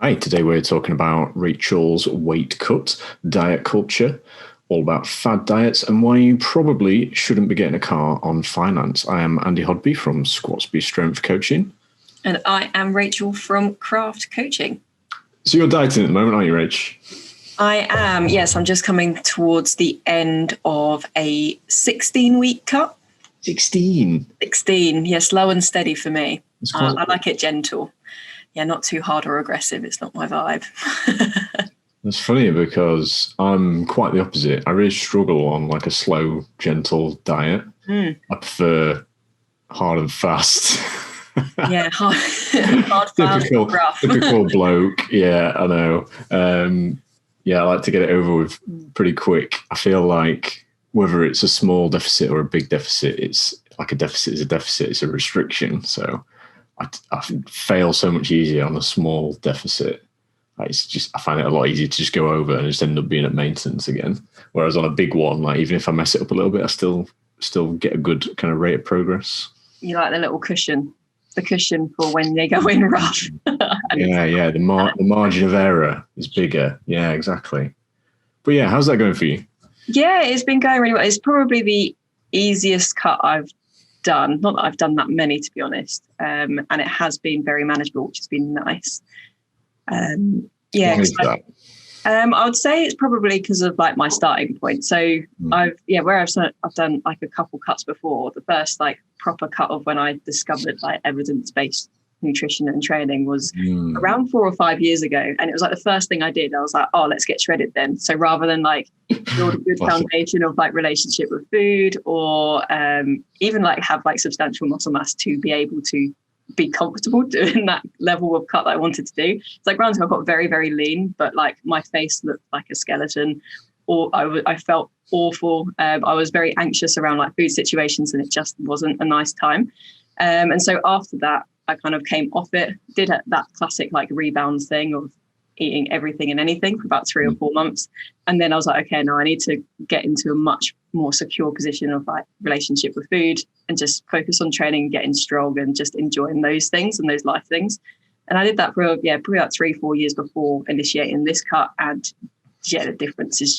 Hi, today we're talking about Rachel's weight cut diet culture, all about fad diets and why you probably shouldn't be getting a car on finance. I am Andy Hodby from Squatsby Strength Coaching. And I am Rachel from Kraft Coaching. So you're dieting at the moment, aren't you, Rach? I am, yes. I'm just coming towards the end of a 16-week cut. 16? 16, yeah, slow and steady for me. I like it gentle. Yeah, not too hard or aggressive. It's not my vibe. That's funny because I'm quite the opposite. I really struggle on like a slow, gentle diet. I prefer hard and fast. Yeah, hard fast, rough. Typical bloke. Yeah, I know. I like to get it over with pretty quick. I feel like whether it's a small deficit or a big deficit, it's like a deficit is a deficit. It's a restriction. So I fail so much easier on a small deficit. I find it a lot easier to just go over and just end up being at maintenance again. Whereas on a big one, like even if I mess it up a little bit, I still get a good kind of rate of progress. You like the little cushion, for when they go in rough. Yeah. The margin of error is bigger. Yeah, exactly. But yeah, how's that going for you? Yeah, it's been going really well. It's probably the easiest cut I've done. Not that I've done that many, to be honest. And it has been very manageable, which has been nice. Why is that? I would say it's probably because of like my starting point. So I've done like a couple cuts before. The first like proper cut of when I discovered like evidence-based nutrition and training was around 4 or 5 years ago, and it was like the first thing I did. I was like, oh, let's get shredded then. So rather than like build a good foundation of like relationship with food, or even like have like substantial muscle mass to be able to be comfortable doing that level of cut that I wanted to do. It's like granted I got very, very lean, but like my face looked like a skeleton, or I felt awful. I was very anxious around like food situations, and it just wasn't a nice time. And so after that, I kind of came off it, did that classic like rebound thing of eating everything and anything for about 3 or 4 months. And then I was like, okay, no, I need to get into a much more secure position of like relationship with food and just focus on training, getting strong and just enjoying those things and those life things. And I did that for, probably about 3-4 years before initiating this cut. And yeah, the difference is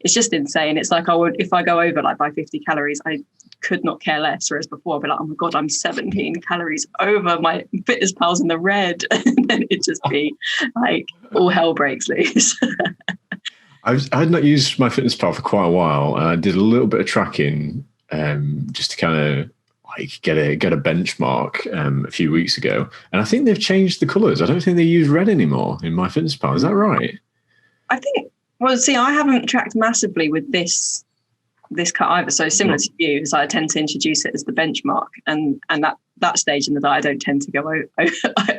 it's just insane. It's like if I go over like by 50 calories, I could not care less. Whereas before I'd be like, oh my God, I'm 17 calories over, my fitness pal's in the red. And then it'd just be like all hell breaks loose. I had not used my fitness pal for quite a while, and I did a little bit of tracking just to kind of like get a benchmark a few weeks ago. And I think they've changed the colours. I don't think they use red anymore in my fitness pal. Is that right? I think, well, see, I haven't tracked massively with this cut either. So similar to you, is I tend to introduce it as the benchmark, and that stage in the diet I don't tend to go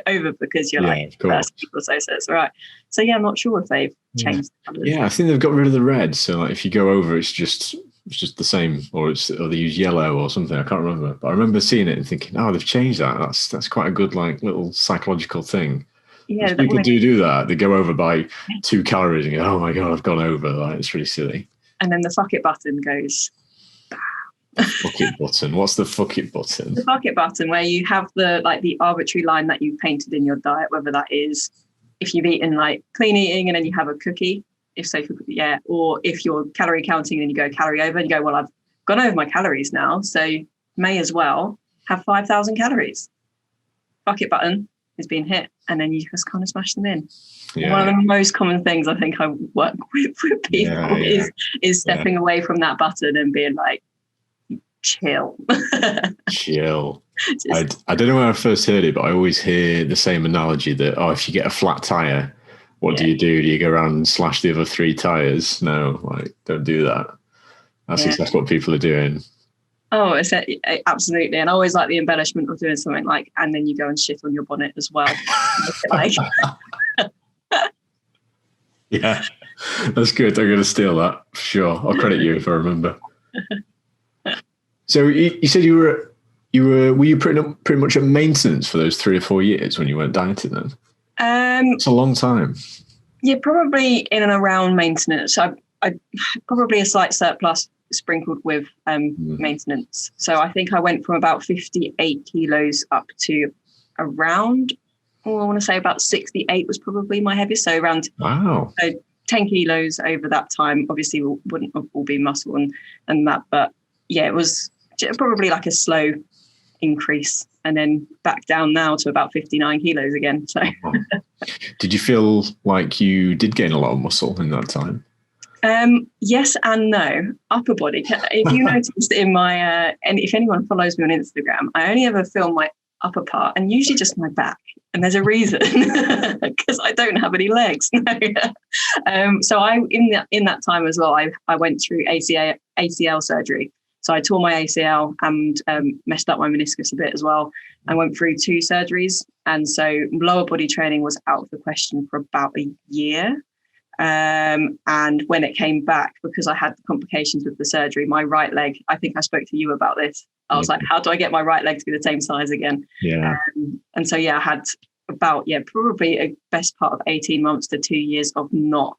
over because you're like first people, so it's all right. So yeah, I'm not sure if they've changed the colours. Yeah, I think they've got rid of the red. So like if you go over, it's just the same, or they use yellow or something. I can't remember, but I remember seeing it and thinking, oh, they've changed that. That's quite a good like little psychological thing. Yeah, people do that. They go over by 2 calories and go, oh my God, I've gone over. Like, it's really silly. And then the fuck it button goes. Fuck it button. What's the fuck it button? The fuck it button, where you have the arbitrary line that you've painted in your diet, whether that is if you've eaten like clean eating and then you have a cookie, if so, or if you're calorie counting and you go calorie over and you go, well, I've gone over my calories now, so may as well have 5,000 calories. Fuck it button is being hit, and then you just kind of smash them in. Yeah. One of the most common things I think I work with people is stepping away from that button and being like, chill. Chill. I don't know when I first heard it, but I always hear the same analogy that, if you get a flat tire, what do? Do you go around and slash the other 3 tires? No, like, don't do that. That's exactly what people are doing. Oh, absolutely. And I always like the embellishment of doing something like, and then you go and shit on your bonnet as well. Yeah, that's good. I'm going to steal that for sure. I'll credit you if I remember. So you said were you pretty much at maintenance for those 3 or 4 years when you went dieting then? It's a long time. Yeah, probably in and around maintenance. I probably a slight surplus sprinkled with maintenance. So I think I went from about 58 kilos up to around I want to say about 68 was probably my heaviest. So around Wow. 10 kilos over that time. Obviously, wouldn't have all been muscle and that, but yeah, it was probably like a slow increase, and then back down now to about 59 kilos again. So, did you feel like you did gain a lot of muscle in that time? Yes and no. Upper body. If you noticed in my, and if anyone follows me on Instagram, I only ever film my upper part and usually just my back. And there's a reason, because I don't have any legs. So in that time as well, I went through ACL surgery. So I tore my ACL and messed up my meniscus a bit as well. I went through 2 surgeries. And so lower body training was out of the question for about a year. And when it came back, because I had complications with the surgery, my right leg, I think I spoke to you about this. I was like, how do I get my right leg to be the same size again? Yeah. And so, I had about, probably a best part of 18 months to 2 years of not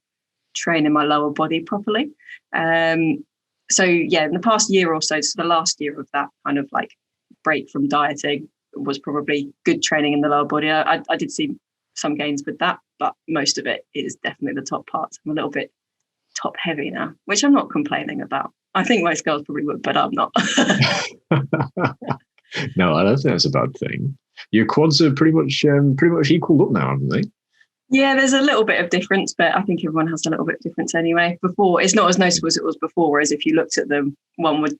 training my lower body properly. So, in the past year or so the last year of that kind of like break from dieting was probably good training in the lower body. I did see some gains with that, but most of it is definitely the top parts. I'm a little bit top heavy now, which I'm not complaining about. I think most girls probably would, but I'm not. No, I don't think that's a bad thing. Your quads are pretty much equaled up now, haven't they? Yeah, there's a little bit of difference, but I think everyone has a little bit of difference anyway. Before, it's not as noticeable as it was before, whereas if you looked at them, one would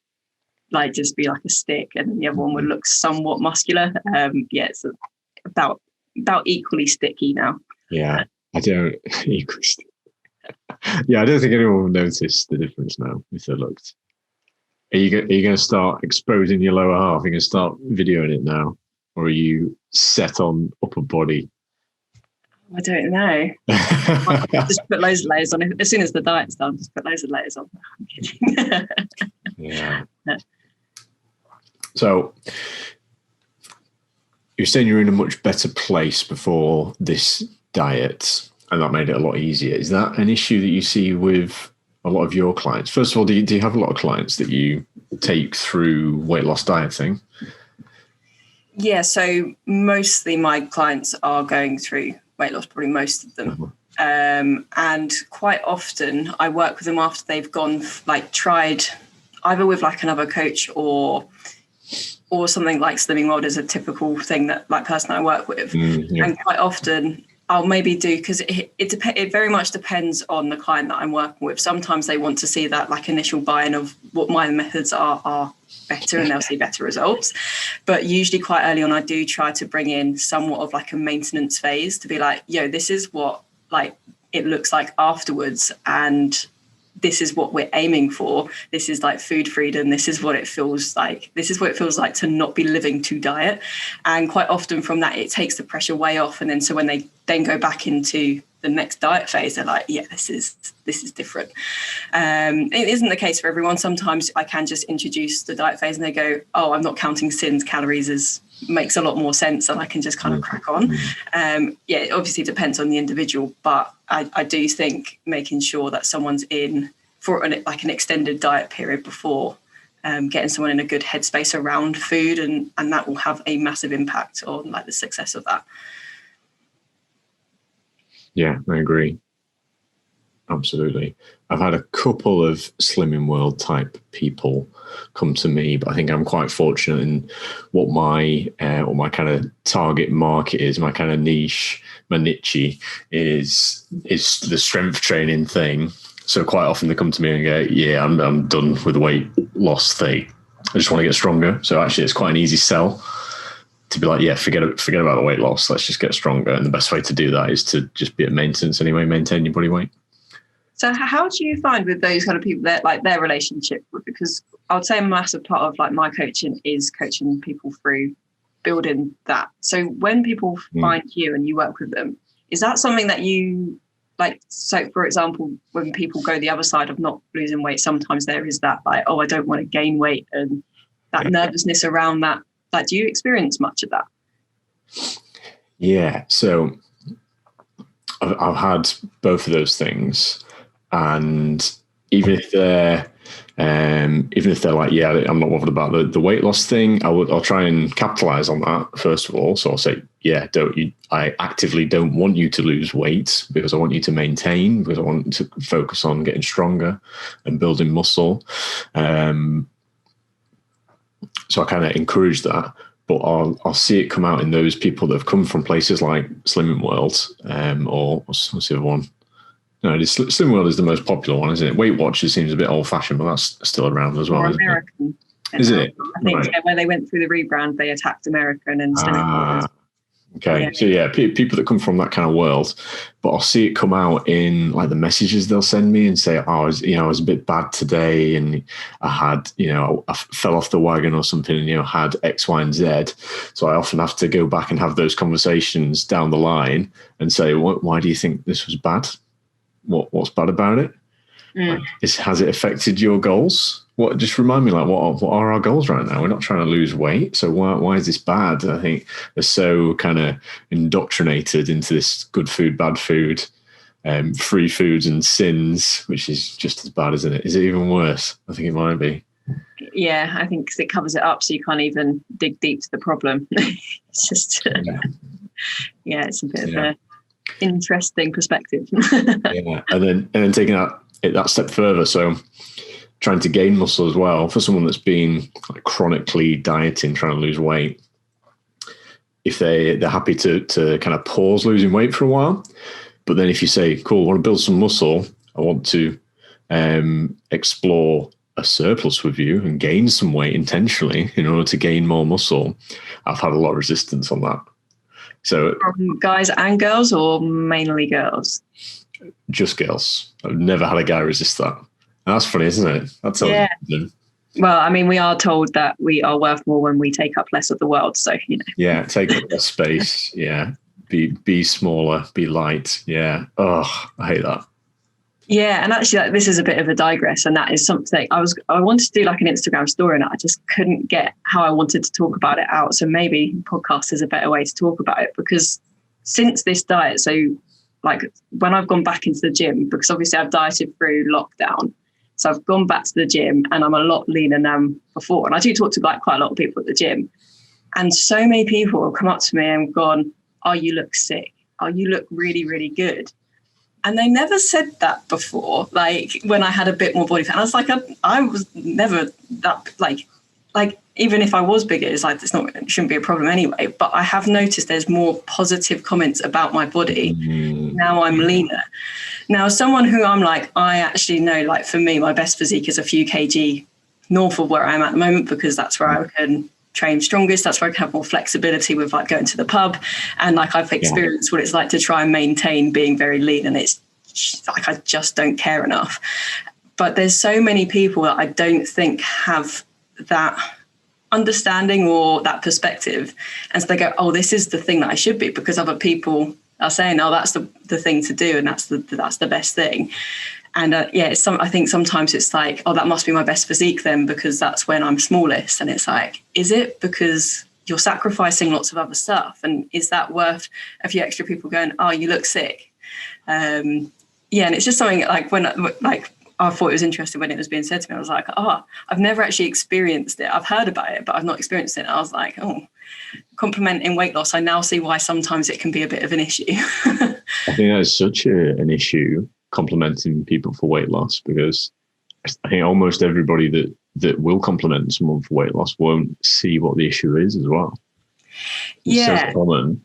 like just be like a stick and then the other one would look somewhat muscular. It's about equally sticky now. Yeah, I don't equally sticky. Yeah, I don't think anyone will notice the difference now if they looked. Are you going to start exposing your lower half? Are you going to start videoing it now? Or are you set on upper body? I don't know. I'll just put loads of layers on it. As soon as the diet's done, just put loads of layers on. I'm kidding. Yeah. So you're saying you're in a much better place before this diet, and that made it a lot easier. Is that an issue that you see with a lot of your clients? First of all, do you have a lot of clients that you take through weight loss dieting? Yeah, so mostly my clients are going through weight loss, probably most of them. And quite often I work with them after they've tried either with like another coach or something like Slimming World is a typical thing that like person I work with. And quite often I'll maybe do, because it very much depends on the client that I'm working with. Sometimes they want to see that like initial buy-in of what my methods are better and they'll see better results. But usually quite early on, I do try to bring in somewhat of like a maintenance phase to be like, this is what like it looks like afterwards. And this is what we're aiming for. This is like food freedom. This is what it feels like. This is what it feels like to not be living to diet. And quite often from that, it takes the pressure way off. And then so when they then go back into the next diet phase, they're like, this is different. It isn't the case for everyone. Sometimes I can just introduce the diet phase and they go, I'm not counting sins, calories makes a lot more sense, and I can just kind of crack on. It obviously depends on the individual, but I do think making sure that someone's in for an extended diet period before getting someone in a good headspace around food, and that will have a massive impact on like the success of that. Yeah, I agree. Absolutely. I've had a couple of Slimming World type people come to me, but I think I'm quite fortunate in what my kind of target market is, my kind of niche, my niche is the strength training thing. So quite often they come to me and go, I'm done with the weight loss thing. I just want to get stronger. So actually it's quite an easy sell to be like, forget about the weight loss. Let's just get stronger. And the best way to do that is to just be at maintenance anyway, maintain your body weight. So how do you find with those kind of people that like their relationship with, because I would say a massive part of like my coaching is coaching people through building that. So when people find you and you work with them, is that something that you like? So for example, when people go the other side of not losing weight, sometimes there is that like, I don't want to gain weight, and that nervousness around that. Like, do you experience much of that? Yeah. So I've had both of those things. And even if they're like, yeah, I'm not bothered about the weight loss thing, I'll try and capitalize on that first of all. So I'll say, yeah, I actively don't want you to lose weight, because I want you to maintain, because I want to focus on getting stronger and building muscle. So I kind of encourage that, but I'll see it come out in those people that have come from places like Slimming World, or what's the other one? No, Slimming World is the most popular one, isn't it? Weight Watchers seems a bit old fashioned, but that's still around as well. Or American. Is it? I think where they went through the rebrand, they attacked American and Slimming World. Okay, yeah. So yeah, people that come from that kind of world, but I'll see it come out in like the messages they'll send me and say, I was a bit bad today, and I had, I fell off the wagon or something, and had X, Y, and Z. So I often have to go back and have those conversations down the line and say, why do you think this was bad? What's bad about it? Has it affected your goals? Just remind me, like, what are our goals right now? We're not trying to lose weight, so why is this bad? I think they're so kind of indoctrinated into this good food, bad food, free foods and sins, which is just as bad, isn't it? Is it even worse? I think it might be. Yeah, I think 'cause it covers it up, so you can't even dig deep to the problem. It's just, it's a bit of a interesting perspective. Yeah, and then taking that step further, so trying to gain muscle as well, for someone that's been like chronically dieting, trying to lose weight, if they're happy to kind of pause losing weight for a while, but then if you say, cool, I want to build some muscle, I want to explore a surplus with you and gain some weight intentionally in order to gain more muscle, I've had a lot of resistance on that. So from guys and girls, or mainly girls? Just girls. I've never had a guy resist that. That's funny, isn't it? That's Well, I mean, we are told that we are worth more when we take up less of the world. So, Yeah, take up less space. Yeah. Be smaller, be light. Yeah. Oh, I hate that. Yeah. And actually, this is a bit of a digress. And that is something I wanted to do like an Instagram story, and I just couldn't get how I wanted to talk about it out. So maybe podcast is a better way to talk about it, because since this diet, so like when I've gone back into the gym, because obviously I've dieted through lockdown. So I've gone back to the gym and I'm a lot leaner than before. And I do talk to like quite a lot of people at the gym. And so many people have come up to me and gone, oh, you look sick. Oh, you look really, really good. And they never said that before. Like when I had a bit more body fat, I was like, I was never that like even if I was bigger, it's like, it shouldn't be a problem anyway. But I have noticed there's more positive comments about my body. Now I'm leaner. Now, someone who I'm like, I actually know, like for me, my best physique is a few kg north of where I'm at the moment, because that's where I can train strongest. That's where I can have more flexibility with like going to the pub. And like I've experienced what it's like to try and maintain being very lean. And it's like, I just don't care enough. But there's so many people that I don't think have that understanding or that perspective. And so they go, oh, this is the thing that I should be, because other people are saying, oh, that's the thing to do, and that's the best thing. And I think sometimes it's like, oh, that must be my best physique then, because that's when I'm smallest. And it's like, is it? Because you're sacrificing lots of other stuff, and is that worth a few extra people going, oh, you look sick? And it's just something like I thought it was interesting when it was being said to me. I was like, oh, I've never actually experienced it. I've heard about it, but I've not experienced it. I was like, oh, complimenting weight loss, I now see why sometimes it can be a bit of an issue. I think that is such an issue, complimenting people for weight loss, because I think almost everybody that will compliment someone for weight loss won't see what the issue is as well. It's so common.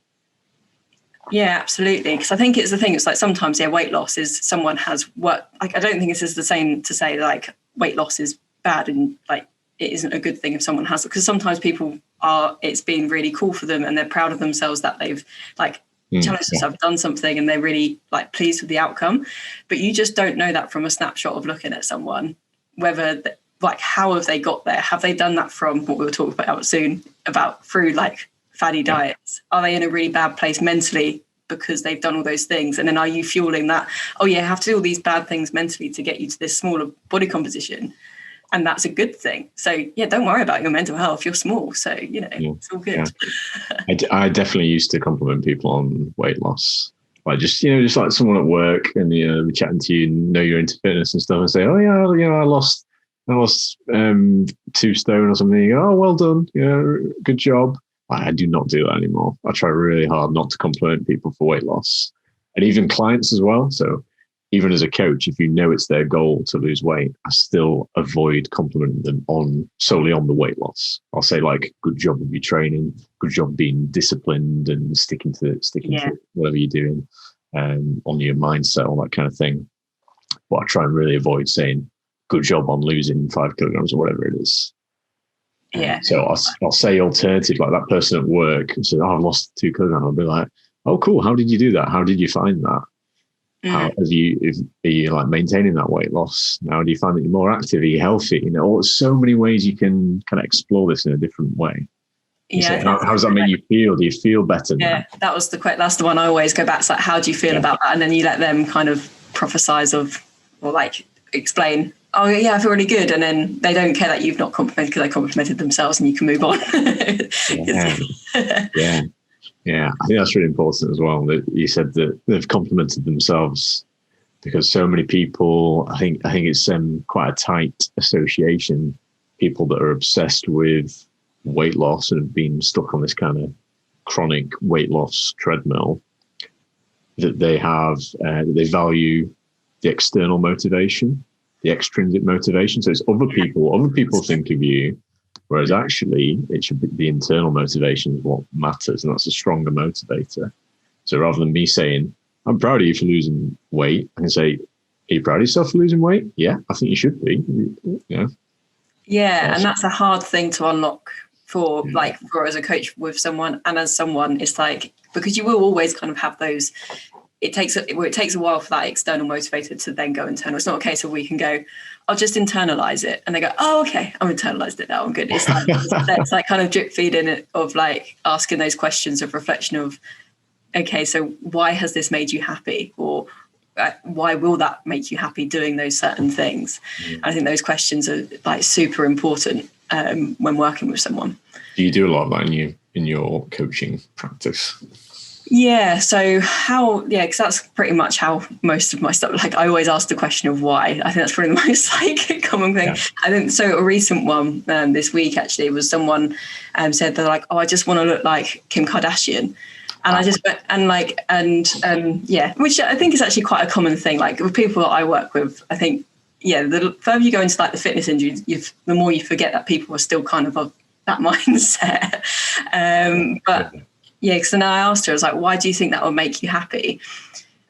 Yeah, absolutely. Because I think it's the thing. It's like sometimes, weight loss is someone has worked. Like, I don't think this is the same to say like weight loss is bad and like it isn't a good thing if someone has it. Because sometimes people it's been really cool for them and they're proud of themselves that they've like challenged themselves, done something, and they're really like pleased with the outcome. But you just don't know that from a snapshot of looking at someone, whether like how have they got there? Have they done that from what we'll talk about soon about through like fatty diets? Are they in a really bad place mentally because they've done all those things? And then are you fueling that, oh yeah, I have to do all these bad things mentally to get you to this smaller body composition, and that's a good thing. So don't worry about your mental health, you're small, so it's all good. I definitely used to compliment people on weight loss, Like just like someone at work and we're chatting to you and know you're into fitness and stuff and say, oh yeah, I lost 2 stone or something. You go, oh, well done. Good job. I do not do that anymore. I try really hard not to compliment people for weight loss, and even clients as well. So even as a coach, if you know it's their goal to lose weight, I still avoid complimenting them solely on the weight loss. I'll say like, good job with your training, good job being disciplined and sticking to whatever you're doing, on your mindset, all that kind of thing. But I try and really avoid saying, good job on losing 5 kilograms or whatever it is. Yeah. So I'll say alternative, like that person at work says, oh, I've lost 2 kilograms. I'll be like, oh, cool. How did you do that? How did you find that? How are you like maintaining that weight loss? How do you find that you're more active? Are you healthy? So many ways you can kind of explore this in a different way. Yeah. So how does that make you feel? Do you feel better now? Yeah, that's the one I always go back to. Like, how do you feel about that? And then you let them kind of prophesize or like explain. Oh yeah, I feel really good, and then they don't care that you've not complimented because they complimented themselves, and you can move on. Yeah, I think that's really important as well. That you said that they've complimented themselves, because so many people, I think it's quite a tight association. People that are obsessed with weight loss and have been stuck on this kind of chronic weight loss treadmill, that they value the external motivation, the extrinsic motivation. So it's other people think of you, whereas actually it should be the internal motivation is what matters, and that's a stronger motivator. So rather than me saying, I'm proud of you for losing weight, I can say, are you proud of yourself for losing weight? Yeah, I think you should be. Yeah. Yeah, awesome. And that's a hard thing to unlock for as a coach with someone, and as someone, it's like, because you will always kind of have those. It takes a while for that external motivator to then go internal. It's not a case of we can go, I'll just internalize it, and they go, oh, okay, I've internalized it now, I'm good. It's like kind of drip feeding it, of like asking those questions of reflection of, okay, so why has this made you happy, or why will that make you happy doing those certain things? I think those questions are like super important when working with someone. Do you do a lot of that in your coaching practice? Yeah. So because that's pretty much how most of my stuff, like I always ask the question of why. I think that's probably the most like common thing. Yeah. I think so. A recent one this week actually was someone said they're like, oh, I just want to look like Kim Kardashian. And I just which I think is actually quite a common thing. Like with people that I work with, I think, the further you go into like the fitness industry, the more you forget that people are still kind of that mindset. But yeah, because then I asked her, I was like, why do you think that will make you happy?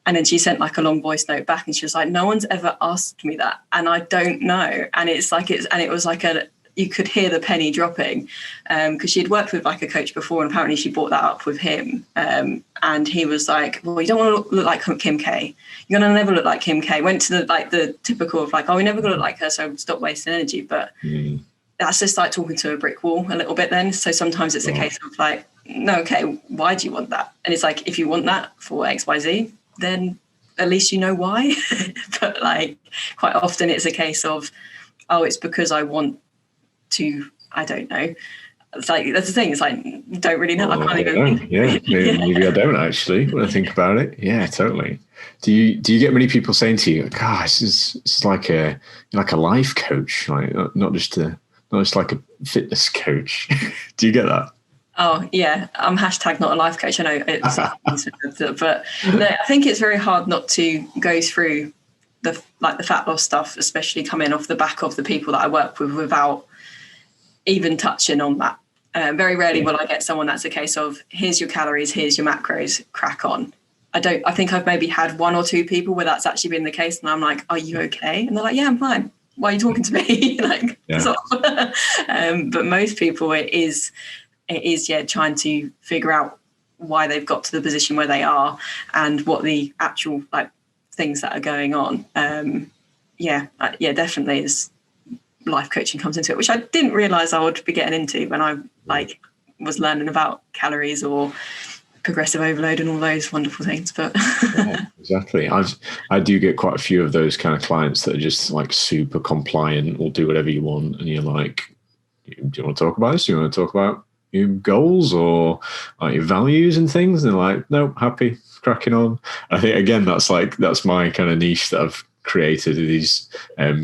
And then she sent like a long voice note back, and she was like, no one's ever asked me that, and I don't know. And it was like you could hear the penny dropping, because she'd worked with like a coach before, and apparently she brought that up with him. And he was like, well, you don't want to look like Kim K. You're going to never look like Kim K. Went to the typical of like, oh, we're never going to look like her, so stop wasting energy. But that's just like talking to a brick wall a little bit then. So sometimes it's a case of like, no, okay, why do you want that? And it's like, if you want that for XYZ, then at least you know why. But like quite often it's a case of, oh, it's because I want to, I don't know. It's like, that's the thing. It's like, you don't really know. I can't even think. Yeah, maybe I don't actually when I think about it. Yeah, totally. Do you get many people saying to you, gosh, it's like a life coach, like not just like a fitness coach? Do you get that? Oh yeah, I'm hashtag not a life coach. I know it's, but no, I think it's very hard not to go through the fat loss stuff, especially coming off the back of the people that I work with, without even touching on that. Very rarely will I get someone that's a case of, here's your calories, here's your macros, crack on. I think I've maybe had 1 or 2 people where that's actually been the case, and I'm like, are you okay? And they're like, yeah, I'm fine. Why are you talking to me? But most people it is trying to figure out why they've got to the position where they are and what the actual like things that are going on. Definitely is life coaching comes into it, which I didn't realize I would be getting into when I was learning about calories or progressive overload and all those wonderful things. But yeah, exactly. I do get quite a few of those kind of clients that are just like super compliant, will do whatever you want, and you're like, do you want to talk about this? Do you want to talk about your goals or like your values and things? And they're like, nope, happy, cracking on. I think again, that's my kind of niche that I've created, these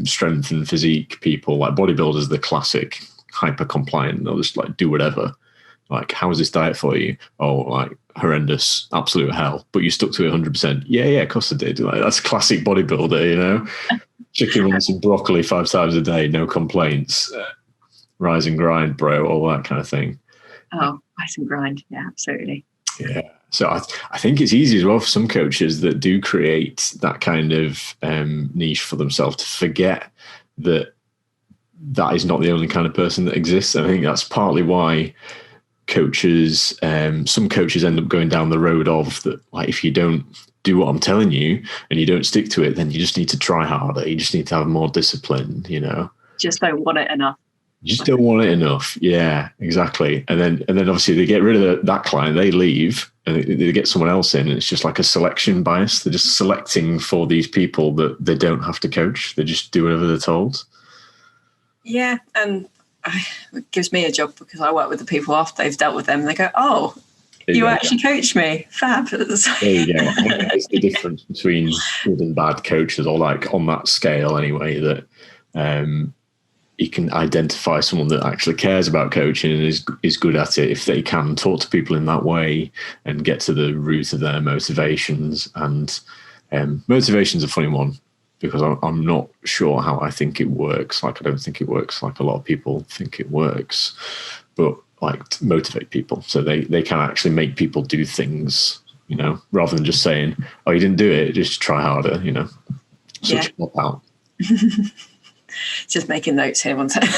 strength and physique people. Like bodybuilders, the classic hyper compliant, they'll just like do whatever. Like, how is this diet for you? Oh, like horrendous, absolute hell. But you stuck to it 100%. Yeah, of course I did. Like, that's classic bodybuilder, you know? Chicken rice and broccoli 5 times a day, no complaints. Rise and grind, bro, all that kind of thing. Oh, rise and grind. Yeah, absolutely. Yeah. So I think it's easy as well for some coaches that do create that kind of niche for themselves to forget that is not the only kind of person that exists. I think that's partly why coaches, some coaches end up going down the road of that, like, if you don't do what I'm telling you and you don't stick to it, then you just need to try harder. You just need to have more discipline, you know. Just don't want it enough. You just don't want it enough. Yeah, exactly. And then obviously they get rid of that client, they leave and they get someone else in. And it's just like a selection bias. They're just selecting for these people that they don't have to coach. They just do whatever they're told. Yeah. And it gives me a job because I work with the people after they've dealt with them. And they go, oh, you actually coached me. Fab. There you go. It's the difference between good and bad coaches, or like on that scale anyway, that you can identify someone that actually cares about coaching and is good at it if they can talk to people in that way and get to the root of their motivations. And motivation's a funny one because I'm not sure how I think it works. Like, I don't think it works like a lot of people think it works, but like to motivate people so they can actually make people do things, you know, rather than just saying, oh, you didn't do it, just try harder, you know. Such a pop out. Just making notes here one second.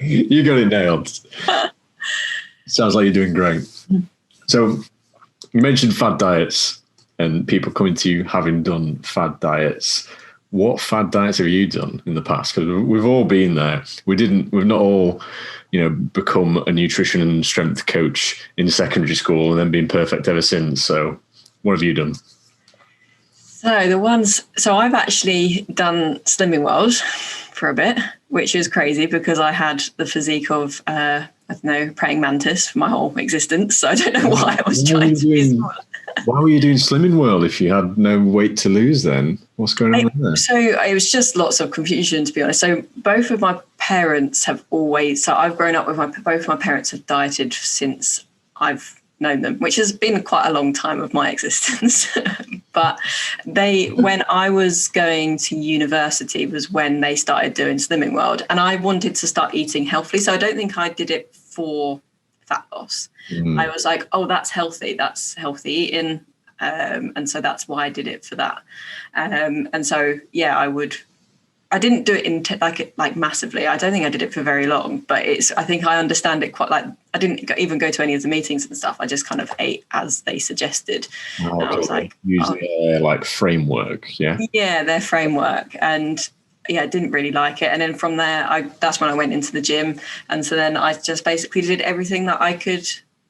You got it nailed. Sounds like you're doing great. So you mentioned fad diets and people coming to you having done fad diets. What fad diets have you done in the past? Because we've all been there. We've not all, you know, become a nutrition and strength coach in secondary school and then been perfect ever since. So what have you done? So I've actually done Slimming World for a bit, which is crazy because I had the physique of, I don't know, praying mantis for my whole existence. So I don't know why I was trying to be smaller. Why were you doing Slimming World if you had no weight to lose then? What's going on there? So it was just lots of confusion, to be honest. So both of my parents have always, so I've grown up with both my parents have dieted since I've known them, which has been quite a long time of my existence. But when I was going to university was when they started doing Slimming World, and I wanted to start eating healthily. So I don't think I did it for fat loss. I was like, oh, that's healthy eating. And so that's why I did it for that. And so, yeah, I didn't do it like massively. I don't think I did it for very long, but I think I understand it quite. Like, I didn't even go to any of the meetings and stuff. I just kind of ate as they suggested. Oh, I was like, using their like framework, yeah. Yeah, their framework, and yeah, I didn't really like it. And then from there, that's when I went into the gym, and so then I just basically did everything that I could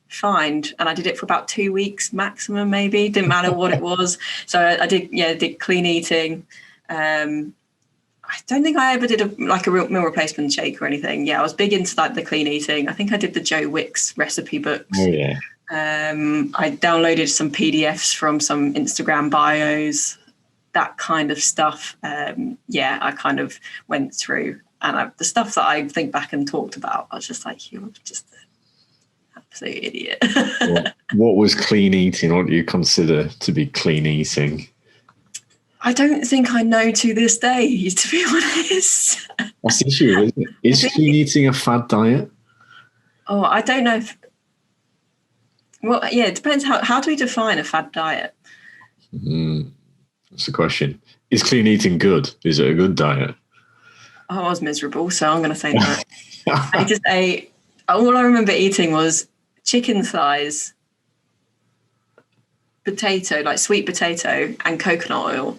find, and I did it for about 2 weeks maximum, maybe. Didn't matter what it was. So I did clean eating. I don't think I ever did a real meal replacement shake or anything. Yeah, I was big into like the clean eating. I think I did the Joe Wicks recipe books. Oh yeah. I downloaded some PDFs from some Instagram bios, that kind of stuff. I kind of went through, and the stuff that I think back and talked about, I was just like, you're just an absolute idiot. What was clean eating? What do you consider to be clean eating? I don't think I know to this day, to be honest. That's the issue, isn't it? Is clean eating a fad diet? Oh, I don't know. Well, yeah, it depends. How do we define a fad diet? That's the question. Is clean eating good? Is it a good diet? Oh, I was miserable, so I'm going to say no. I just ate. All I remember eating was chicken thighs, potato, like sweet potato, and coconut oil,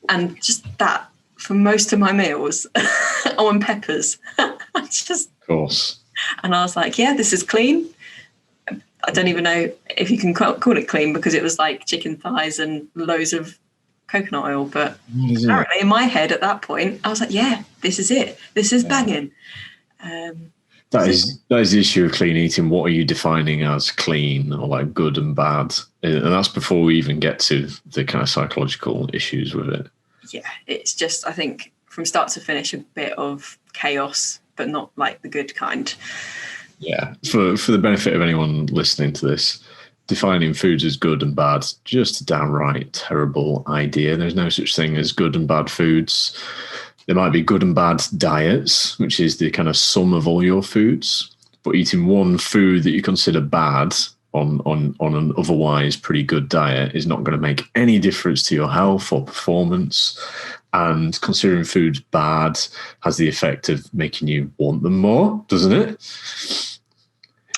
and just that for most of my meals. Oh, and peppers. Of course. And I was like, yeah, this is clean. I don't even know if you can call it clean because it was like chicken thighs and loads of coconut oil. But apparently in my head at that point, I was like, yeah, this is it. This is banging. That is the issue of clean eating. What are you defining as clean or like good and bad? And that's before we even get to the kind of psychological issues with it. Yeah, it's just, I think, from start to finish, a bit of chaos, but not like the good kind. Yeah, for the benefit of anyone listening to this, defining foods as good and bad, just a downright terrible idea. There's no such thing as good and bad foods. There might be good and bad diets, which is the kind of sum of all your foods. But eating one food that you consider bad on an otherwise pretty good diet is not going to make any difference to your health or performance. And considering foods bad has the effect of making you want them more, doesn't it?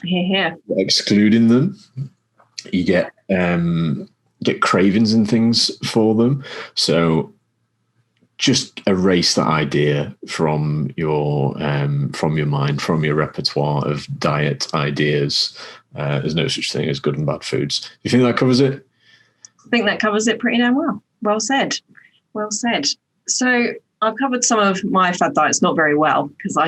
Yeah. Excluding them, you get cravings and things for them. So just erase that idea from your mind, from your repertoire of diet ideas. There's no such thing as good and bad foods. Do you think that covers it? I think that covers it pretty damn well. Well said. Well said. So I've covered some of my fad diets not very well because I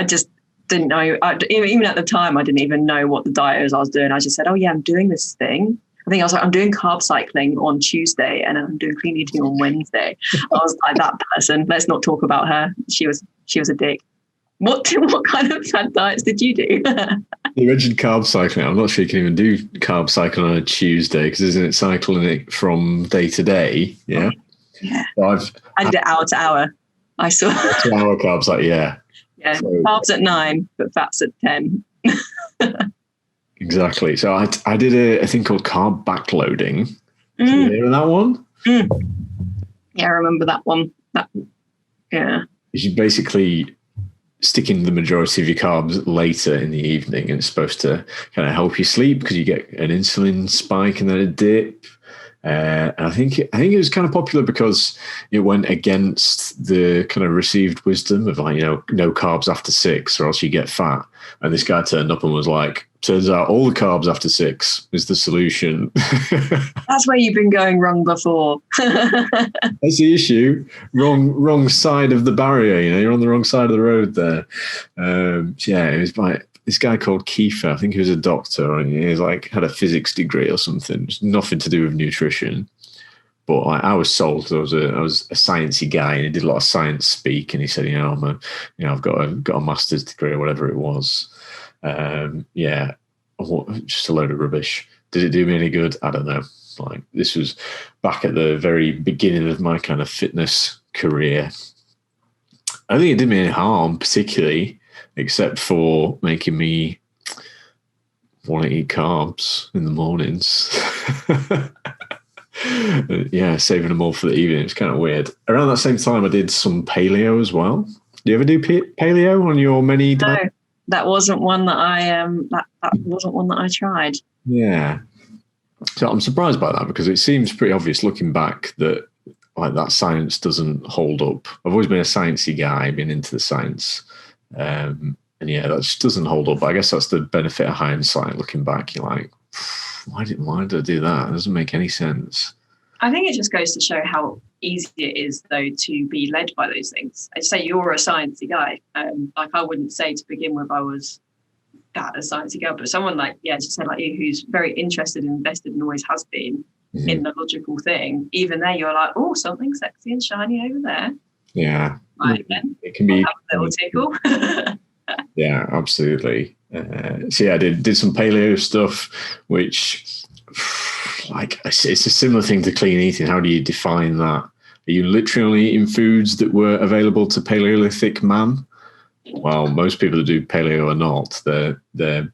just didn't know. Even at the time, I didn't even know what the diet was I was doing. I just said, "Oh yeah, I'm doing this thing." I think I was like, "I'm doing carb cycling on Tuesday and I'm doing clean eating on Wednesday." I was like, "That person. Let's not talk about her. She was a dick." What kind of fad diets did you do? You mentioned carb cycling. I'm not sure you can even do carb cycling on a Tuesday because isn't it cycling it from day to day? Yeah. Yeah. So I did it hour to hour. I saw 2 hour carbs. Like yeah. Yeah. So, carbs at 9, but fats at 10. Exactly. So I did a thing called carb backloading. Do you hear that one? Yeah, I remember that one. Yeah. You basically sticking the majority of your carbs later in the evening, and it's supposed to kind of help you sleep because you get an insulin spike and then a dip. And I think it was kind of popular because it went against the kind of received wisdom of like, no carbs after 6 or else you get fat. And this guy turned up and was like, turns out all the carbs after 6 is the solution. That's where you've been going wrong before. That's the issue. Wrong side of the barrier. You're on the wrong side of the road there. It was like this guy called Kiefer. I think he was a doctor, and he was like had a physics degree or something. It's nothing to do with nutrition. But I was sold. I was a sciencey guy, and he did a lot of science speak. And he said, I've got a master's degree or whatever it was. Just a load of rubbish. Did it do me any good? I don't know. Like this was back at the very beginning of my kind of fitness career. I don't think it did me any harm particularly, except for making me want to eat carbs in the mornings. Yeah, saving them all for the evening. It's kind of weird. Around that same time, I did some paleo as well. Do you ever do paleo on your many diet? No, that wasn't one that that wasn't one that I tried. Yeah. So I'm surprised by that because it seems pretty obvious looking back that like that science doesn't hold up. I've always been a sciencey guy, been into the science. And yeah, that just doesn't hold up. But I guess that's the benefit of hindsight. Looking back, you're like, why did I do that? It doesn't make any sense. I think it just goes to show how easy it is, though, to be led by those things. I'd say you're a sciencey guy. Like I wouldn't say to begin with I was that a sciencey girl, but someone like just said like you, who's very interested and invested and always has been in the logical thing. Even there, you're like, oh, something sexy and shiny over there. Yeah, right, then it can be a little tickle. Yeah, absolutely. So yeah, I did some paleo stuff, which like it's a similar thing to clean eating. How do you define that? Are you literally eating foods that were available to Paleolithic man? Well, most people that do paleo are not. They're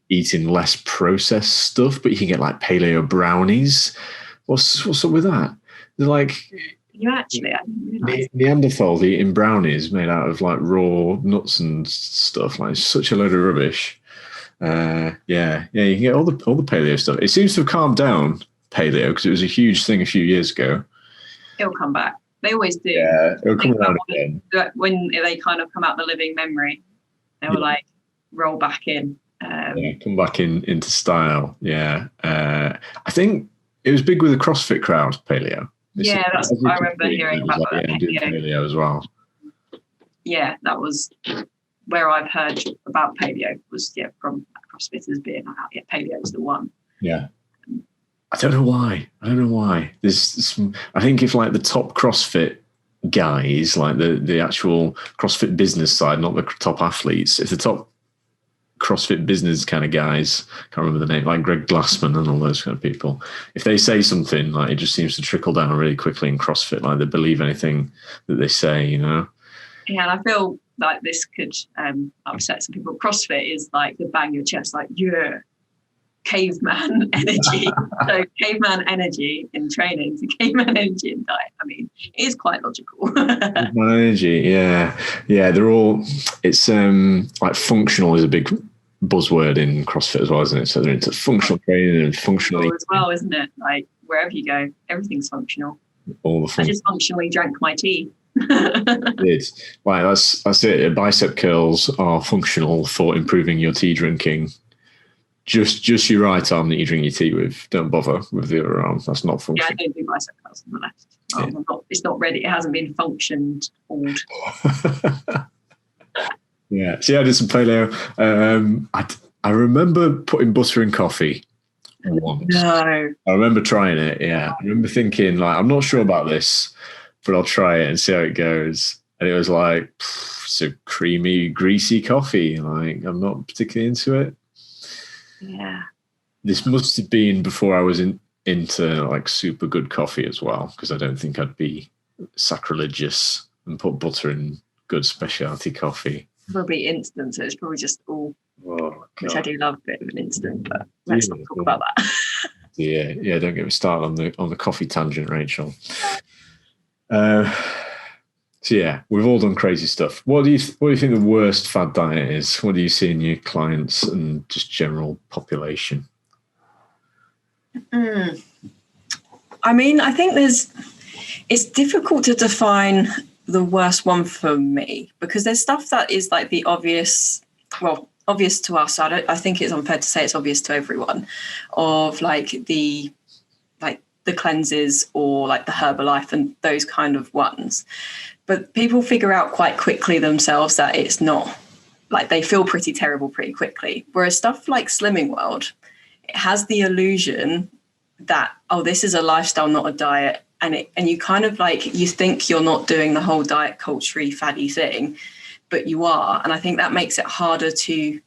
eating less processed stuff, but you can get like paleo brownies. What's up with that? They're like you actually I didn't realise. Neanderthals eating brownies made out of like raw nuts and stuff. Like such a load of rubbish. You can get all the paleo stuff. It seems to have calmed down paleo because it was a huge thing a few years ago. It'll come back. They always do. Yeah, it'll come around again. When they kind of come out the living memory, they will like roll back in. Come back into style. Yeah. I think it was big with the CrossFit crowd, paleo. That's what I remember hearing about that. Paleo as well. Yeah, that was where I've heard about paleo was from CrossFitters being like, paleo is the one. Yeah. I don't know why. There's I think if like the top CrossFit guys, like the actual CrossFit business side, not the top athletes, if the top CrossFit business kind of guys, can't remember the name, like Greg Glassman and all those kind of people, if they say something, like it just seems to trickle down really quickly in CrossFit, like they believe anything that they say, you know? Yeah, and I feel like this could upset some people. CrossFit is like the bang your chest, like, yeah, caveman energy. So caveman energy in training to caveman energy in diet. I mean, it is quite logical. Caveman energy, yeah. They're all. It's like functional is a big buzzword in CrossFit as well, isn't it? So they're into functional training and functionally as well, isn't it? Like wherever you go, everything's functional. All the I just functionally drank my tea. It's like that's it. Bicep curls are functional for improving your tea drinking. Just your right arm that you drink your tea with. Don't bother with the other arm. That's not functional. Yeah, I don't do bicep curls on the left. It's not ready. It hasn't been functioned. Yeah. See, I did some paleo. I remember putting butter in coffee once. No. I remember trying it. Yeah. I remember thinking, like, I'm not sure about this, but I'll try it and see how it goes. And it was like, it's a creamy, greasy coffee. Like, I'm not particularly into it. Yeah. This must have been before I was into like super good coffee as well, because I don't think I'd be sacrilegious and put butter in good specialty coffee. Probably instant, so it's probably just all, which I do love a bit of an instant, but let's not talk about that. Yeah, don't get me started on the coffee tangent, Rachel. So yeah, we've all done crazy stuff. What do you think the worst fad diet is? What do you see in your clients and just general population? I mean, I think it's difficult to define the worst one for me, because there's stuff that is like the obvious to us. I think it's unfair to say it's obvious to everyone, of like the cleanses or like the Herbalife and those kind of ones. But people figure out quite quickly themselves that it's not, like they feel pretty terrible pretty quickly. Whereas stuff like Slimming World, it has the illusion that, this is a lifestyle, not a diet. And you kind of like, you think you're not doing the whole diet culture-y faddy thing, but you are. And I think that makes it harder to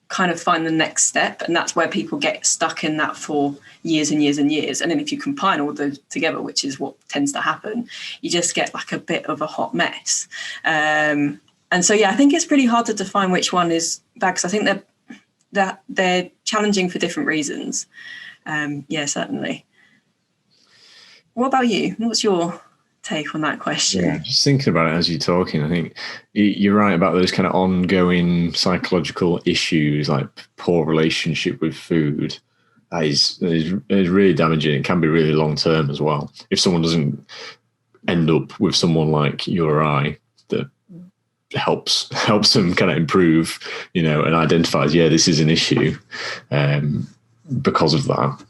kind of find the next step. And that's where people get stuck in that for years and years and years. And then if you combine all those together, which is what tends to happen, you just get like a bit of a hot mess. And so, I think it's pretty hard to define which one is bad, because I think they're challenging for different reasons. Certainly. What about you? What's your take on that question? Yeah, just thinking about it as you're talking, I think you're right about those kind of ongoing psychological issues, like poor relationship with food. That is really damaging. It can be really long term as well. If someone doesn't end up with someone like you or I that helps them kind of improve, and identifies, this is an issue because of that.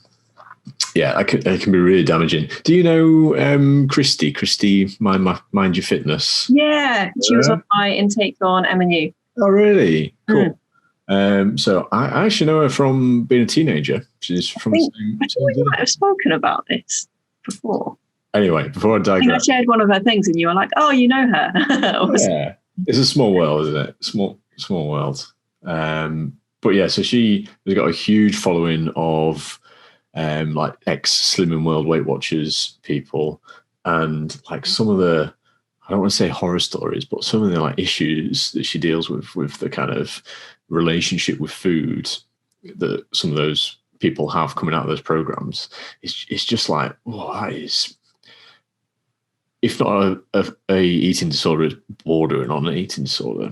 Yeah, it can be really damaging. Do you know Christy, Mind Your Fitness? Yeah, she was on my intake on M&U. Oh, really? Cool. So I actually know her from being a teenager. She's from I think we might have spoken about this before. Anyway, before I digress. I shared one of her things and you were like, oh, you know her. Yeah, it's a small world, isn't it? Small world. But yeah, so she has got a huge following of like ex-Slimming World Weight Watchers people, and like some of the, I don't want to say horror stories, but some of the like issues that she deals with the kind of relationship with food that some of those people have coming out of those programs. It's just like, that is, if not a eating disorder, it's bordering on an eating disorder.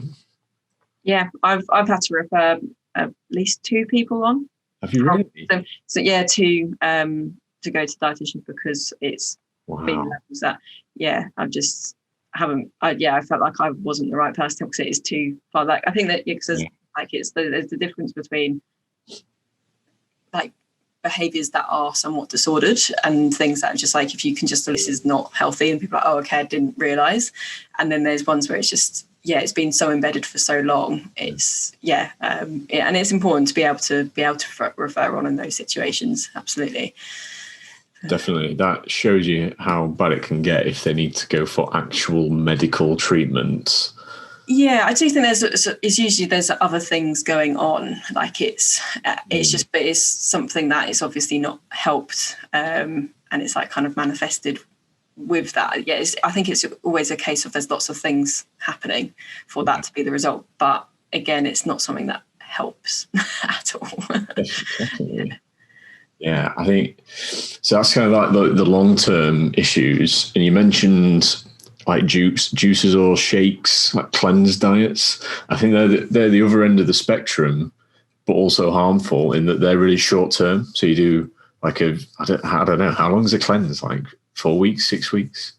Yeah, I've had to refer at least 2 people on. Have you really? So yeah, to go to dietitians, because it's been levels that I just haven't. I felt like I wasn't the right person, because it is too far. Like I think that there's the difference between like behaviors that are somewhat disordered and things that are just like, if you can just, this is not healthy, and people are like, oh, okay, I didn't realize. And then there's ones where it's just it's been so embedded for so long. It's and it's important to be able to refer on in those situations. Absolutely. Definitely. That shows you how bad it can get if they need to go for actual medical treatment. Yeah, I do think it's usually there's other things going on. Like it's something that is obviously not helped, and it's like kind of manifested with that. Yeah, I think it's always a case of there's lots of things happening for that to be the result. But again, it's not something that helps at all. Definitely. Yeah, I think so. That's kind of like the long-term issues. And you mentioned like juices or shakes, like cleanse diets. I think they're the other end of the spectrum, but also harmful in that they're really short-term. So you do like I don't know, how long is a cleanse? Like 4 weeks, 6 weeks?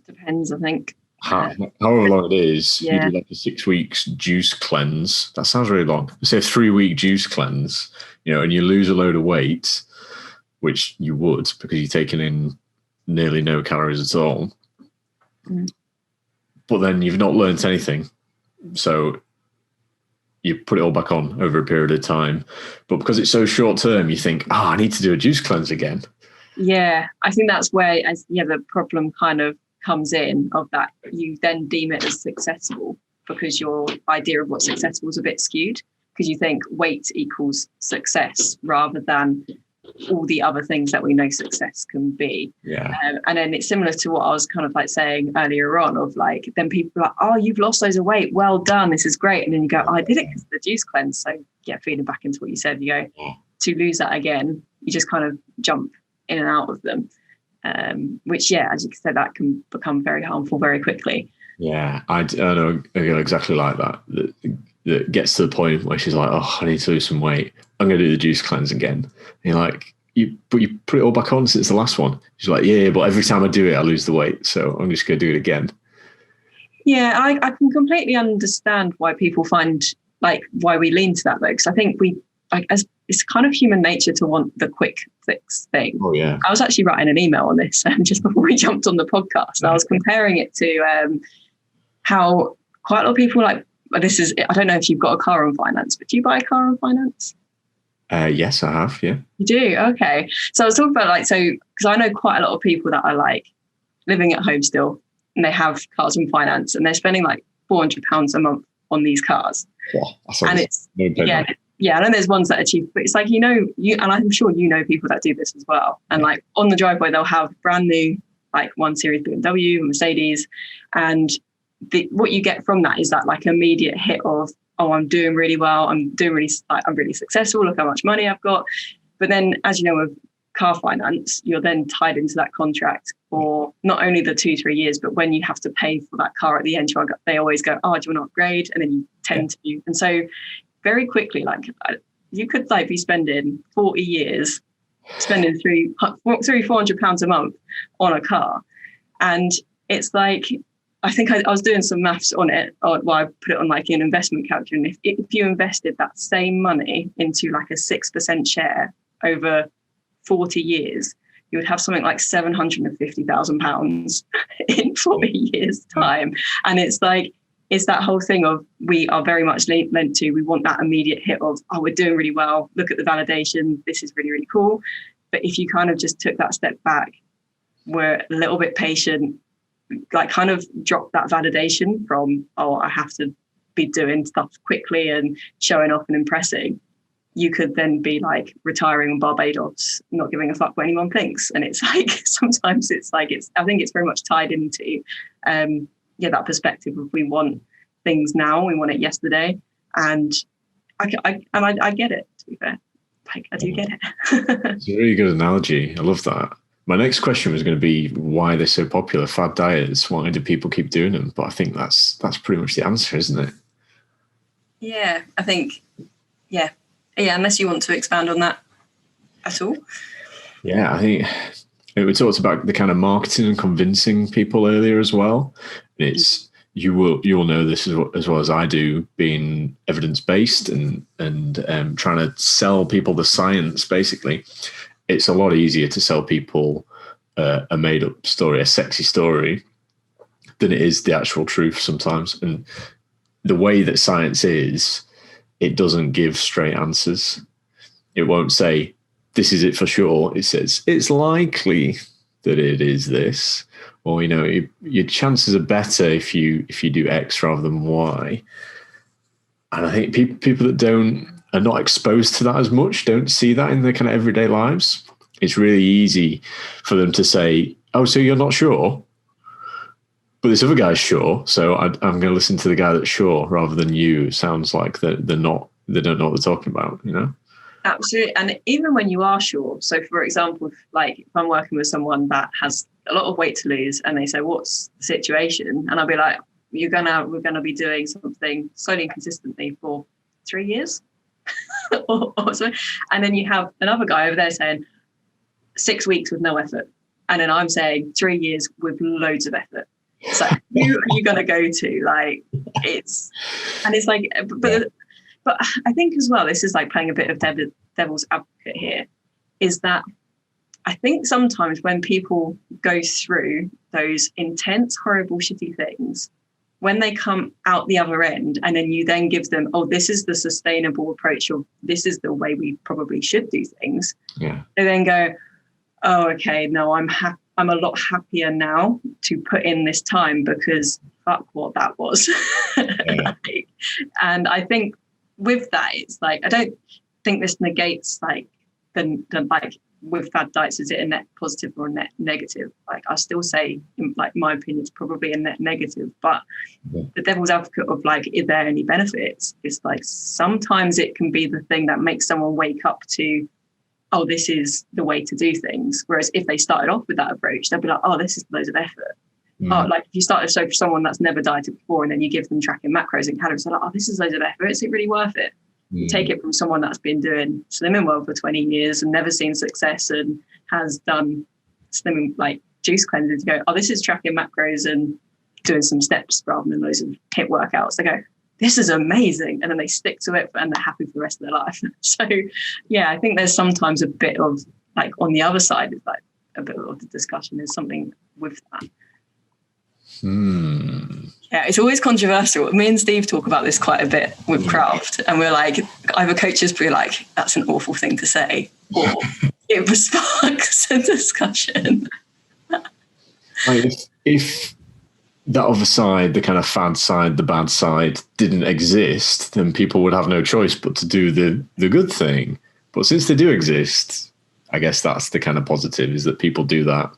Depends, I think. However long it is, you do like a 6 weeks juice cleanse. That sounds really long. Say a 3 week juice cleanse, and you lose a load of weight, which you would because you're taking in nearly no calories at all. But then you've not learnt anything. So you put it all back on over a period of time. But because it's so short term, you think, I need to do a juice cleanse again. Yeah, I think that's where the problem kind of comes in, of that you then deem it as successful because your idea of what successful is a bit skewed, because you think weight equals success rather than all the other things that we know success can be. And then it's similar to what I was kind of like saying earlier on, of like, then people are like, oh, you've lost loads of weight, well done, this is great. And then you go, I did it because of the juice cleanse. So feeding back into what you said, you go, to lose that again, you just kind of jump in and out of them, which as you said, that can become very harmful very quickly. I know a girl exactly like that gets to the point where she's like, I need to lose some weight, I'm going to do the juice cleanse again. And you're like, you put it all back on since the last one. She's like, but every time I do it I lose the weight, so I'm just going to do it again. I can completely understand why people find, like, why we lean to that though, because I think it's kind of human nature to want the quick fix thing. I was actually writing an email on this just before we jumped on the podcast. I was comparing it to how quite a lot of people I don't know if you've got a car on finance, but do you buy a car on finance? Yes, I have. Yeah. You do? Okay. So I was talking about because I know quite a lot of people that are like living at home still, and they have cars on finance, and they're spending like £400 a month on these cars. And it's I know there's ones that are cheap, but it's like, and I'm sure people that do this as well. And like on the driveway, they'll have brand new like 1 Series BMW, Mercedes, and what you get from that is that like immediate hit of, I'm doing really well, I'm really successful, look how much money I've got. But then, as you know, with car finance, you're then tied into that contract for not only the 2-3 years, but when you have to pay for that car at the end, they always go, do you want to upgrade? And then you tend to. And so very quickly, like you could like be spending 40 years spending £400 a month on a car. And it's like, I think I was doing some maths on it, or I put it on like an investment calculator. And if you invested that same money into like a 6% share over 40 years, you would have something like £750,000 in 40 years' time. And it's like, it's that whole thing of, we are very much meant to, we want that immediate hit of, we're doing really well, look at the validation, this is really, really cool. But if you kind of just took that step back, we're a little bit patient, like kind of drop that validation from, I have to be doing stuff quickly and showing off and impressing, you could then be like retiring on Barbados, not giving a fuck what anyone thinks. And it's like, sometimes it's like, I think it's very much tied into, that perspective of, we want things now, we want it yesterday. And I get it, to be fair. Like, I do get it. It's a really good analogy. I love that. My next question was going to be why they're so popular, fad diets. Why do people keep doing them? But I think that's pretty much the answer, isn't it? Yeah, I think, unless you want to expand on that at all. Yeah, I think we talked about the kind of marketing and convincing people earlier as well. It's, you will know this as well as I do, being evidence-based and trying to sell people the science, basically. It's a lot easier to sell people a made-up story, a sexy story, than it is the actual truth sometimes. And the way that science is, it doesn't give straight answers. It won't say, this is it for sure. It says, it's likely that it is this. Or, your chances are better if you do X rather than Y. And I think people that are not exposed to that as much, don't see that in their kind of everyday lives. It's really easy for them to say, oh, so you're not sure? But this other guy's sure, so I'm going to listen to the guy that's sure rather than you. It sounds like they don't know what they're talking about, Absolutely. And even when you are sure, so for example, if I'm working with someone that has a lot of weight to lose and they say, what's the situation? And I'll be like, we're gonna be doing something slowly and consistently for 3 years or so. And then you have another guy over there saying 6 weeks with no effort. And then I'm saying 3 years with loads of effort. So who are you going to go to? Like, but I think as well, this is like playing a bit of devil's advocate here, is that I think sometimes when people go through those intense, horrible, shitty things, when they come out the other end and then you then give them, oh, this is the sustainable approach, or this is the way we probably should do things. Yeah. They then go, oh, okay, no, I'm a lot happier now to put in this time because fuck what that was. Yeah. And I think with that, it's like, I don't think this negates like the like with fad diets, is it a net positive or a net negative? Like I still say, in like my opinion, it's probably a net negative, but the devil's advocate of like, is there any benefits? It's like, sometimes it can be the thing that makes someone wake up to, oh, this is the way to do things. Whereas if they started off with that approach, they'll be like, oh, this is loads of effort. Oh, like if you started for someone that's never dieted before and then you give them tracking macros and calories, they're like, oh, this is loads of effort. Is it really worth it? You take it from someone that's been doing Slimming World for 20 years and never seen success and has done slimming like juice cleanses, to go, oh, this is tracking macros and doing some steps rather than loads of HIIT workouts. They go, this is amazing. And then they stick to it and they're happy for the rest of their life. So yeah, I think there's sometimes a bit of like on the other side, it's like a bit of the discussion is something with that. Yeah, it's always controversial. Me and Steve talk about this quite a bit with Kraft, and we're like, either coaches be like, that's an awful thing to say, or it sparks a discussion. Like if that other side, the kind of fad side, the bad side, didn't exist, then people would have no choice but to do the good thing. But since they do exist, I guess that's the kind of positive, is that people do that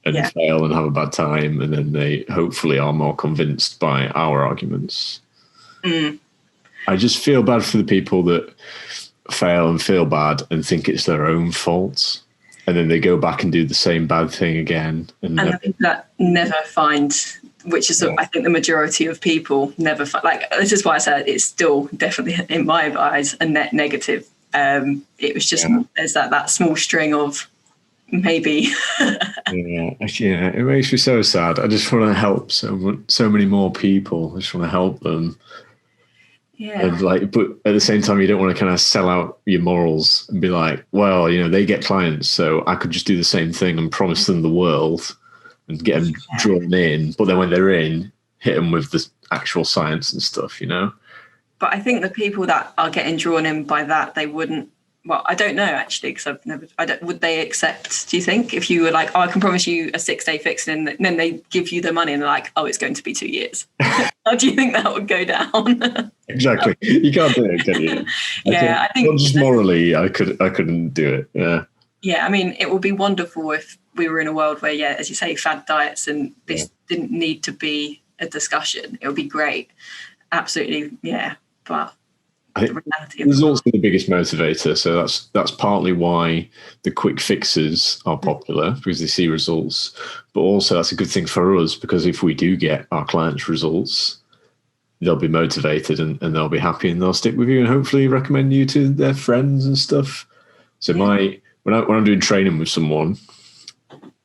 and fail and have a bad time, and then they hopefully are more convinced by our arguments. I just feel bad for the people that fail and feel bad and think it's their own fault, and then they go back and do the same bad thing again. And the people that never find, which is I think the majority of people never find, like, this is why I said it's still definitely in my eyes a net negative. It was just there's that small string of maybe. It makes me so sad. I just want to help so many more people. I just want to help them. And but at the same time, you don't want to kind of sell out your morals and be like, well, they get clients, so I could just do the same thing and promise them the world and get them drawn in. But then when they're in, hit them with the actual science and stuff, But I think the people that are getting drawn in by that, they wouldn't. Well, I don't know actually, because would they accept, do you think, if you were like, oh, I can promise you a 6-day fix, and then they give you the money and they're like, oh, it's going to be 2 years. How do you think that would go down? Exactly. You can't do it, can you? I think well, just morally, I couldn't do it. Yeah. Yeah, I mean, it would be wonderful if we were in a world where, as you say, fad diets and this didn't need to be a discussion. It would be great. Absolutely, yeah. But I think results are the biggest motivator, so that's partly why the quick fixes are popular, because they see results. But also that's a good thing for us, because if we do get our clients results, they'll be motivated and they'll be happy and they'll stick with you and hopefully recommend you to their friends and stuff. So when I'm doing training with someone,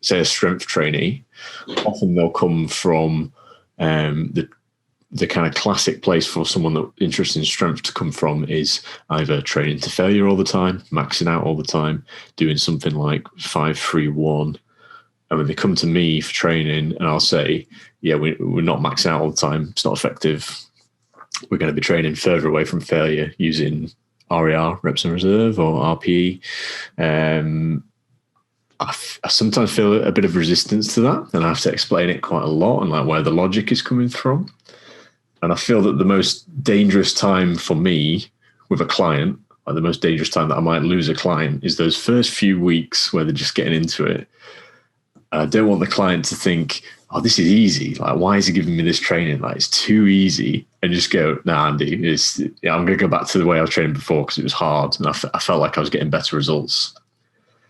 say a strength trainee, often they'll come from the kind of classic place for someone that interested in strength to come from is either training to failure all the time, maxing out all the time, doing something like 5-3-1, And when they come to me for training, and I'll say, yeah, we're not maxing out all the time. It's not effective. We're going to be training further away from failure using RER, reps in reserve, or RPE. I sometimes feel a bit of resistance to that, and I have to explain it quite a lot and like where the logic is coming from. And I feel that the most dangerous time for me with a client, like the most dangerous time that I might lose a client, is those first few weeks where they're just getting into it. I don't want the client to think, oh, this is easy. Like, why is he giving me this training? Like, it's too easy. And just go, nah, Andy, I'm going to go back to the way I was training before because it was hard. And I felt like I was getting better results.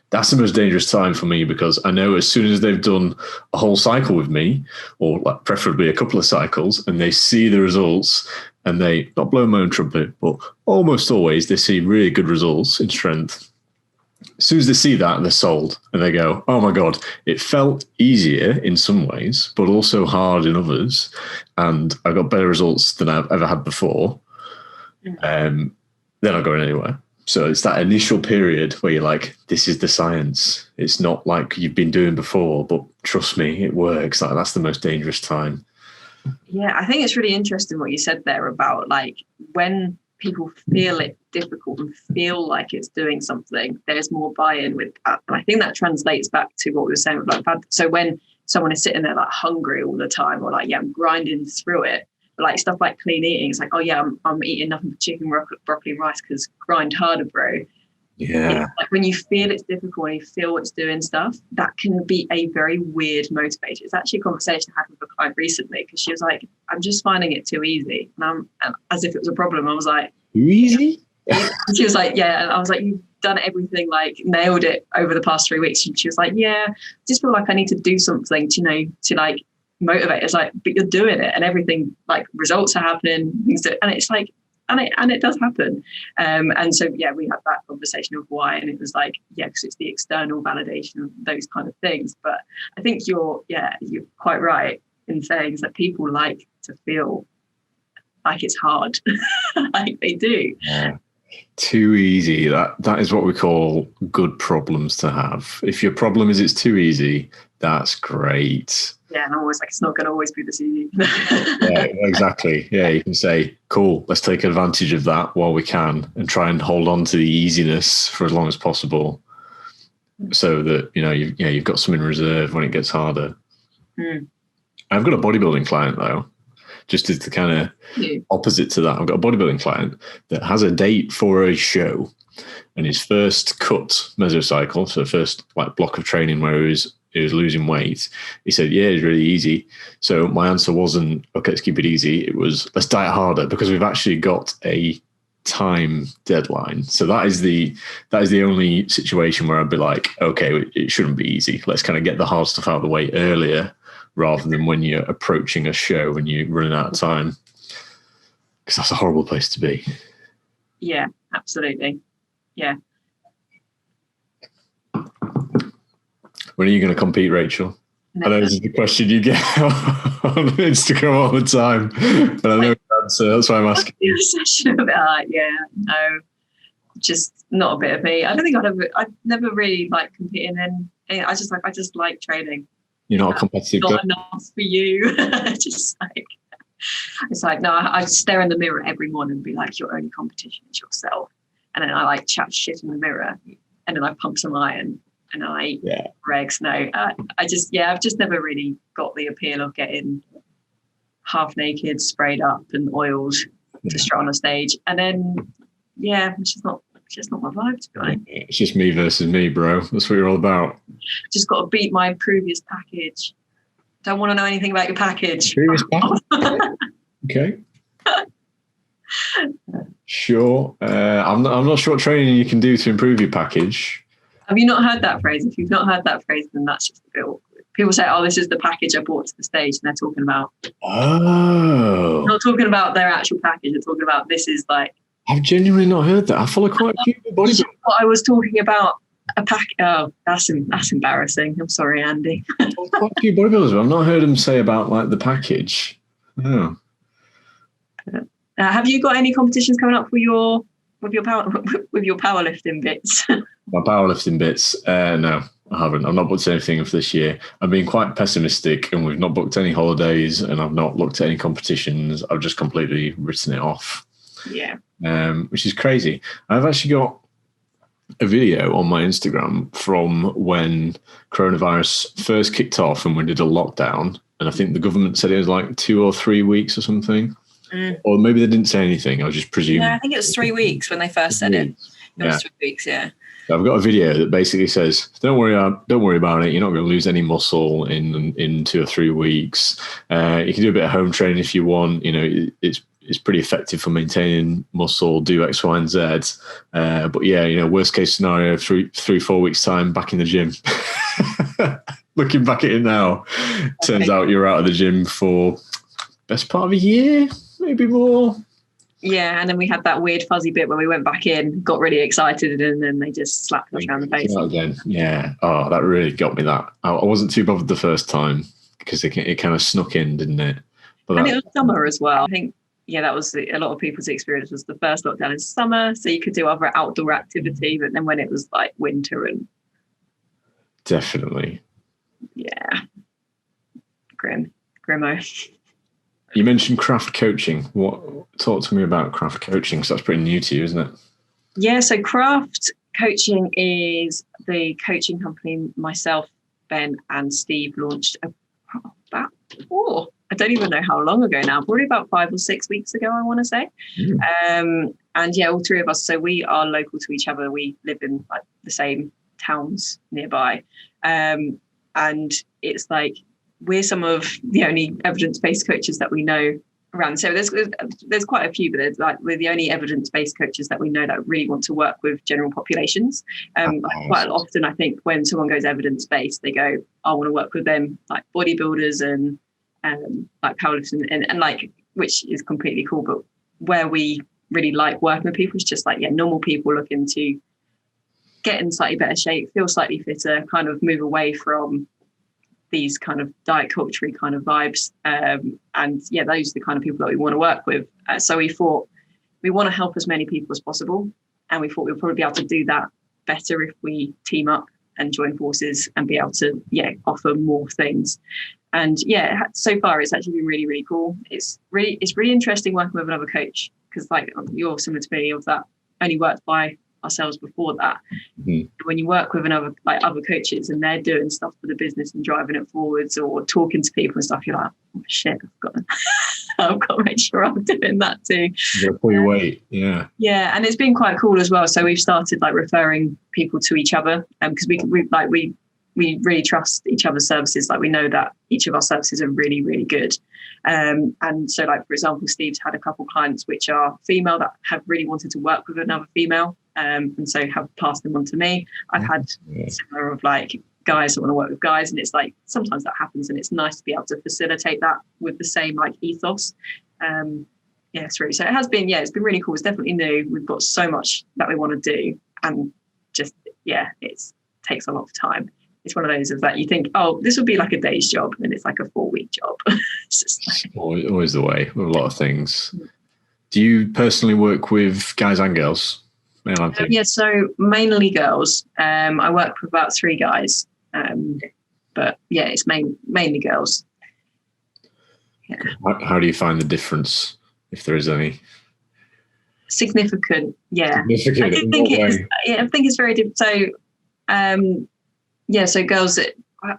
That's the most dangerous time for me, because I know as soon as they've done a whole cycle with me, or like preferably a couple of cycles, and they see the results and they, not blow my own trumpet, but almost always they see really good results in strength. As soon as they see that, they're sold, and they go, oh my God, it felt easier in some ways, but also hard in others. And I got better results than I've ever had before. They're not going anywhere. So it's that initial period where you're like, this is the science. It's not like you've been doing before, but trust me, it works. Like, that's the most dangerous time. Yeah, I think it's really interesting what you said there about like when people feel it difficult and feel like it's doing something, there's more buy-in with that. And I think that translates back to what we were saying with like, so when someone is sitting there like hungry all the time, or like, yeah, I'm grinding through it, but like stuff like clean eating, it's like, oh yeah, I'm eating nothing but chicken, broccoli, and rice because grind harder, bro. Yeah. It's like when you feel it's difficult and you feel it's doing stuff, that can be a very weird motivator. It's actually a conversation I had with a client recently, because she was like, I'm just finding it too easy. And as if it was a problem, I was like, too easy? And she was like, yeah. And I was like, you've done everything, like nailed it over the past 3 weeks. And she was like, yeah, I just feel like I need to do something to, to like motivate. It's like, but you're doing it and everything, like results are happening, and it's like, and it does happen. And so, yeah, we had that conversation of why, and it was like, yeah, because it's the external validation of those kind of things. But I think you're quite right in saying that people like to feel like it's hard, like they do. Yeah. Too easy. That is what we call good problems to have. If your problem is it's too easy, that's great. Yeah, and I'm always like, it's not going to always be this easy. Yeah, exactly. Yeah, you can say, cool, let's take advantage of that while we can and try and hold on to the easiness for as long as possible, so that you've got some in reserve when it gets harder. I've got a bodybuilding client though, just as the kind of opposite to that. I've got a bodybuilding client that has a date for a show, and his first cut mesocycle, so first like block of training where he was losing weight, he said, yeah, it's really easy. So my answer wasn't, okay, let's keep it easy. It was, let's diet harder, because we've actually got a time deadline. So that is the only situation where I'd be like, okay, it shouldn't be easy. Let's kind of get the hard stuff out of the way earlier, rather than when you're approaching a show and you're running out of time, because that's a horrible place to be. Yeah, absolutely. Yeah. When are you going to compete, Rachel? I know this is the question you get on Instagram all the time, but I know the answer. That's why I'm asking. No, just not a bit of me. I don't think I've never really like competing in. I just like training. You're not a competitive girl? Not enough for you. Just like, it's like, no, I stare in the mirror every morning and be like, your only competition is yourself. And then I like chat shit in the mirror, and then I pump some iron. And I eat Regs. No, I've just never really got the appeal of getting half naked, sprayed up and oiled to strut on a stage. And then, it's just not my vibe, to be honest. It's just me versus me, bro. That's what you're all about. Just got to beat my previous package. Don't want to know anything about your package. Previous package? Okay. Sure. I'm not sure what training you can do to improve your package. Have you not heard that phrase? If you've not heard that phrase, then that's just a bit awkward. People say, oh, this is the package I brought to the stage. And they're talking about... Oh. Not talking about their actual package. They're talking about this is like... I've genuinely not heard that. I follow quite a few bodybuilders. What I was talking about, a pack... Oh, that's embarrassing. I'm sorry, Andy. Quite a few bodybuilders, but I've not heard them say about like the package. Oh. Have you got any competitions coming up with your powerlifting bits? My powerlifting bits, no. I haven't. I've not booked anything for this year. I've been quite pessimistic, and we've not booked any holidays, and I've not looked at any competitions. I've just completely written it off. Yeah. Which is crazy. I've actually got a video on my Instagram from when coronavirus first kicked off and we did a lockdown. And I think the government said it was like 2 or 3 weeks or something. Or maybe they didn't say anything. I was just presuming. Yeah, I think it was 3 weeks when they first said it. It was 3 weeks, yeah. I've got a video that basically says, "Don't worry about it. You're not going to lose any muscle in 2 or 3 weeks. You can do a bit of home training if you want. You know, it's pretty effective for maintaining muscle. Do X, Y, and Z. But yeah, you know, worst case scenario, 4 weeks time, back in the gym." Looking back at it now, turns out you're out of the gym for best part of a year, maybe more. Yeah, and then we had that weird fuzzy bit where we went back in, got really excited, and then they just slapped us around the face. Again. Yeah. Oh, that really got me. That I wasn't too bothered the first time because it kind of snuck in, didn't it? But it was summer as well. I think, yeah, that was a lot of people's experience. Was the first lockdown in summer, so you could do other outdoor activity, but then when it was like winter and definitely, yeah, grimo. You mentioned Kraft coaching. Talk to me about Kraft coaching, because that's pretty new to you, isn't it? Yeah, so Kraft coaching is the coaching company myself, Ben, and Steve launched about I don't even know how long ago now, probably about 5 or 6 weeks ago, I want to say. And yeah, all three of us, so we are local to each other. We live in like the same towns nearby. And it's like, we're some of the only evidence-based coaches that we know around. So there's quite a few, but we're the only evidence-based coaches that we know that really want to work with general populations. Quite often, I think when someone goes evidence-based, they go, I want to work with them, like bodybuilders and like powerlifting, and like, which is completely cool. But where we really like working with people is just like, yeah, normal people looking to get in slightly better shape, feel slightly fitter, kind of move away from these kind of diet culture kind of vibes. And yeah, those are the kind of people that we want to work with. So we thought we want to help as many people as possible. And we thought we'll probably be able to do that better if we team up and join forces and be able to, offer more things. And yeah, so far it's actually been really, really cool. It's really interesting working with another coach, because like you're similar to me of that, only worked by ourselves before that. When you work with other coaches and they're doing stuff for the business and driving it forwards or talking to people and stuff, you're like, oh, shit, I've got to make sure I'm doing that too. You gotta pull your weight. Yeah, and it's been quite cool as well. So we've started like referring people to each other, because we really trust each other's services. Like we know that each of our services are really, really good. And so like, for example, Steve's had a couple clients which are female that have really wanted to work with another female. And so have passed them on to me. I've had similar of like guys that want to work with guys, and it's like sometimes that happens, and it's nice to be able to facilitate that with the same like ethos. It's really, so it has been, it's been really cool. It's definitely new. We've got so much that we want to do, and just it takes a lot of time. It's one of those of that you think, oh, this would be like a day's job, and it's like a 4-week job. It's just like, always the way with a lot of things. Do you personally work with guys and girls? So mainly girls. I work with about 3 guys, but yeah, it's mainly girls. Yeah. How do you find the difference, if there is any? Significant, yeah. I think it's very different. So, so girls.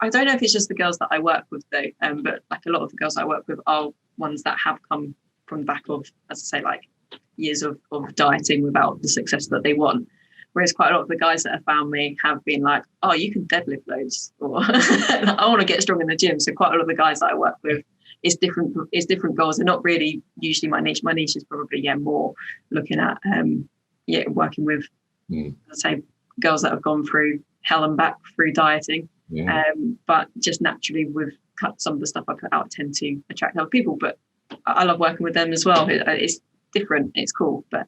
I don't know if it's just the girls that I work with though, but like a lot of the girls I work with are ones that have come from the back of, as I say, like years of dieting without the success that they want. Whereas quite a lot of the guys that have found me have been like, oh, you can deadlift loads, or I want to get strong in the gym. So quite a lot of the guys that I work with, it's different goals. They're not really usually my niche. My niche is probably more looking at working with let's say girls that have gone through hell and back through dieting. But just naturally with some of the stuff I put out tend to attract other people. But I love working with them as well. It's different, it's cool, but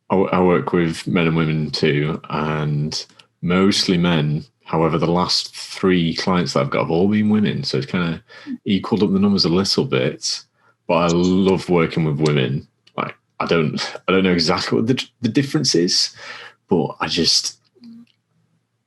I work with men and women too, and mostly men. However, the last 3 clients that I've got have all been women, so it's kind of equaled up the numbers a little bit. But I love working with women. Like I don't know exactly what the difference is, but I just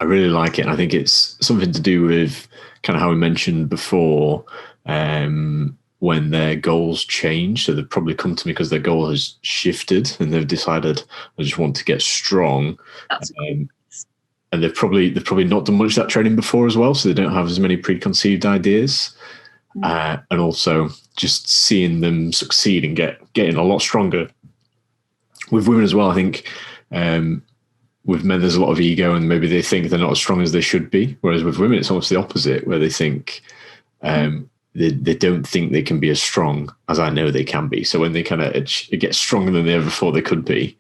I really like it. And I think it's something to do with kind of how we mentioned before, when their goals change. So they've probably come to me because their goal has shifted and they've decided, I just want to get strong. That's and they've probably not done much of that training before as well. So they don't have as many preconceived ideas. And also just seeing them succeed and getting a lot stronger. With women as well, I think with men, there's a lot of ego and maybe they think they're not as strong as they should be. Whereas with women, it's almost the opposite, where they think they don't think they can be as strong as I know they can be. So when they kind of get stronger than they ever thought they could be,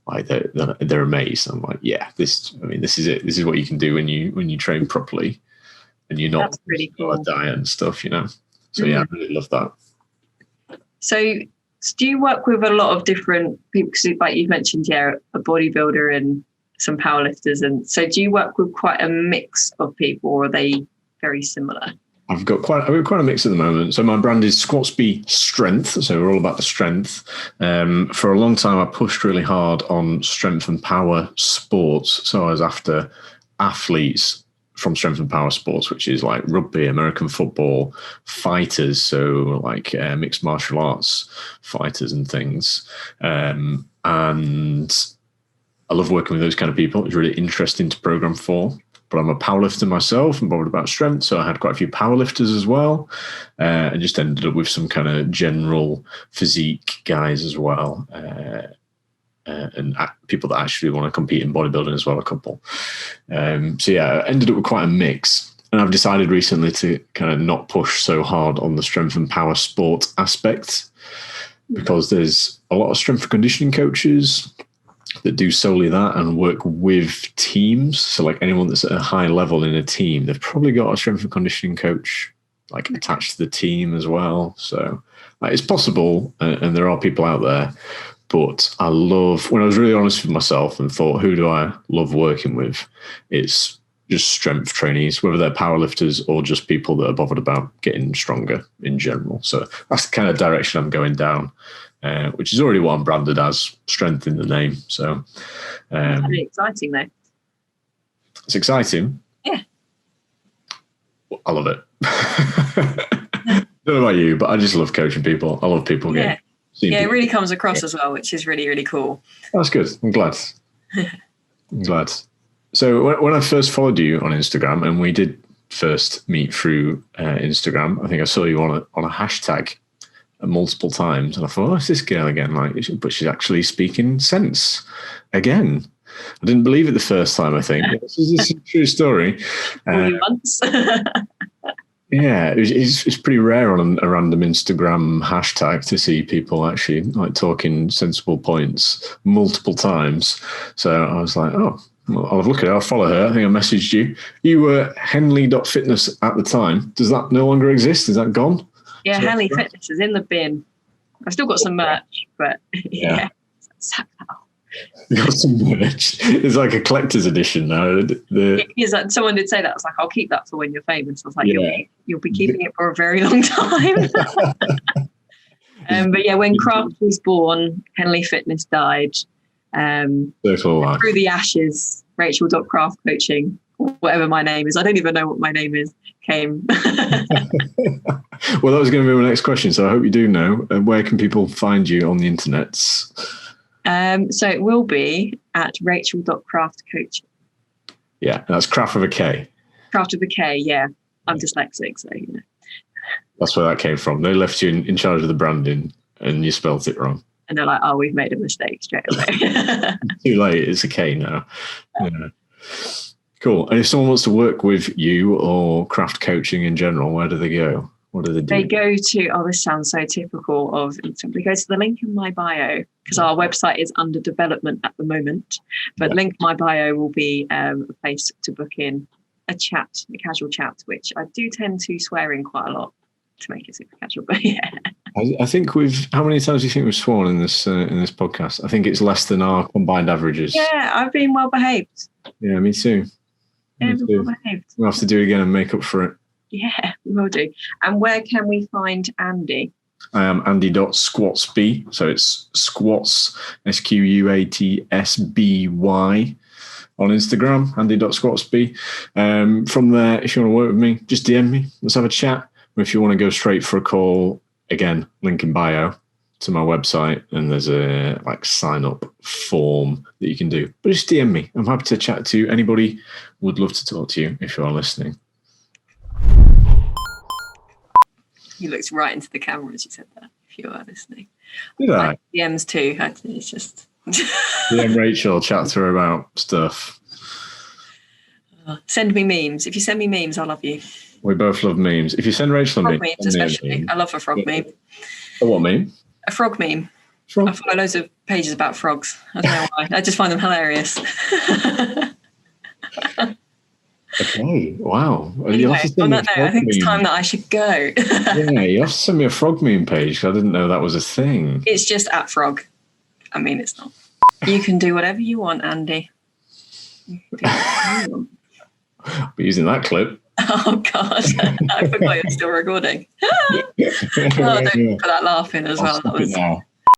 like they're amazed. I'm like, yeah, this is it. This is what you can do when you train properly and you're not really cool. on a diet and stuff, So yeah, I really love that. So do you work with a lot of different people? Because like you've mentioned, a bodybuilder and some powerlifters. And so do you work with quite a mix of people, or are they very similar? I've got quite a mix at the moment. So my brand is Squatsby Strength. So we're all about the strength. For a long time, I pushed really hard on strength and power sports. So I was after athletes from strength and power sports, which is like rugby, American football, fighters. So like mixed martial arts fighters and things. And I love working with those kind of people. It's really interesting to program for. But I'm a powerlifter myself and bothered about strength. So I had quite a few powerlifters as well. And just ended up with some kind of general physique guys as well. And people that actually want to compete in bodybuilding as well, a couple. So yeah, I ended up with quite a mix. And I've decided recently to kind of not push so hard on the strength and power sport aspect, because there's a lot of strength and conditioning coaches that do solely that and work with teams. So like anyone that's at a high level in a team, they've probably got a strength and conditioning coach like attached to the team as well. So it's possible, and there are people out there. But I love, when I was really honest with myself and thought, who do I love working with? It's just strength trainees, whether they're powerlifters or just people that are bothered about getting stronger in general. So that's the kind of direction I'm going down, which is already what I'm branded as, strength in the name. So that's really exciting though. It's exciting. Yeah. I love it. I don't know about you, but I just love coaching people. I love people getting. Yeah, it really comes across as well, which is really, really cool. That's good. I'm glad. I'm glad. So when I first followed you on Instagram, and we did first meet through Instagram, I think I saw you on a hashtag multiple times, and I thought, oh, it's this girl again. But she's actually speaking sense again. I didn't believe it the first time, I think. This is a true story. Months. Yeah, it's pretty rare on a random Instagram hashtag to see people actually like talking sensible points multiple times. So I was like, oh, well, I'll have a look at it. I'll follow her. I think I messaged you. You were henley.fitness at the time. Does that no longer exist? Is that gone? Yeah, Henley Fitness is in the bin. I've still got some merch, but yeah. You got some merch. It's like a collector's edition now. It is. Someone did say that. I was like, I'll keep that for when you're famous. I was like, you'll be keeping it for a very long time. But yeah, when Kraft was born, Henley Fitness died. Through the ashes, Rachel.Kraft coaching, whatever my name is. I don't even know what my name is. Came. Well, that was going to be my next question. So I hope you do know. Where can people find you on the internet? So it will be at Rachel.Kraft coaching. Yeah, that's Kraft with a K. Kraft with a K, yeah. I'm dyslexic, so you know. That's where that came from. They left you in charge of the branding and you spelt it wrong. And they're like, oh, we've made a mistake straight away. Too late, it's a K now. Yeah. Cool. And if someone wants to work with you or Kraft coaching in general, where do they go? What do they do? They go to, this sounds so typical of Instagram. They go to the link in my bio, because our website is under development at the moment. But link in my bio will be a place to book in a chat, a casual chat, which I do tend to swear in quite a lot to make it super casual. But yeah. I think how many times do you think we've sworn in this podcast? I think it's less than our combined averages. Yeah, I've been well behaved. Yeah, me too. Yeah, me too. Well behaved. We'll have to do it again and make up for it. Yeah, we will do. And where can we find Andy? I am Andy.Squatsby. So it's Squats, Squatsby, on Instagram, andy.squatsby. From there, if you want to work with me, just DM me. Let's have a chat. Or if you want to go straight for a call, again, link in bio to my website, and there's a sign up form that you can do. But just DM me. I'm happy to chat to anybody. Would love to talk to you if you are listening. You looked right into the camera as you said that, if you are listening. Did I? DMs too. It's just... DM Rachel, chat to her about stuff. Send me memes. If you send me memes, I love you. We both love memes. If you send Rachel a meme... memes especially. I love a frog meme. A what meme? A frog meme. Frog? I follow loads of pages about frogs. I don't know why. I just find them hilarious. Okay, wow. Anyway, on that note, I think it's time that I should go. Yeah, you have to send me a frog meme page. I didn't know that was a thing. It's just at frog. I mean, it's not. You can do whatever you want, Andy. I'll be using that clip. Oh, God. I forgot you're still recording. Oh, don't put that laugh in as well. That was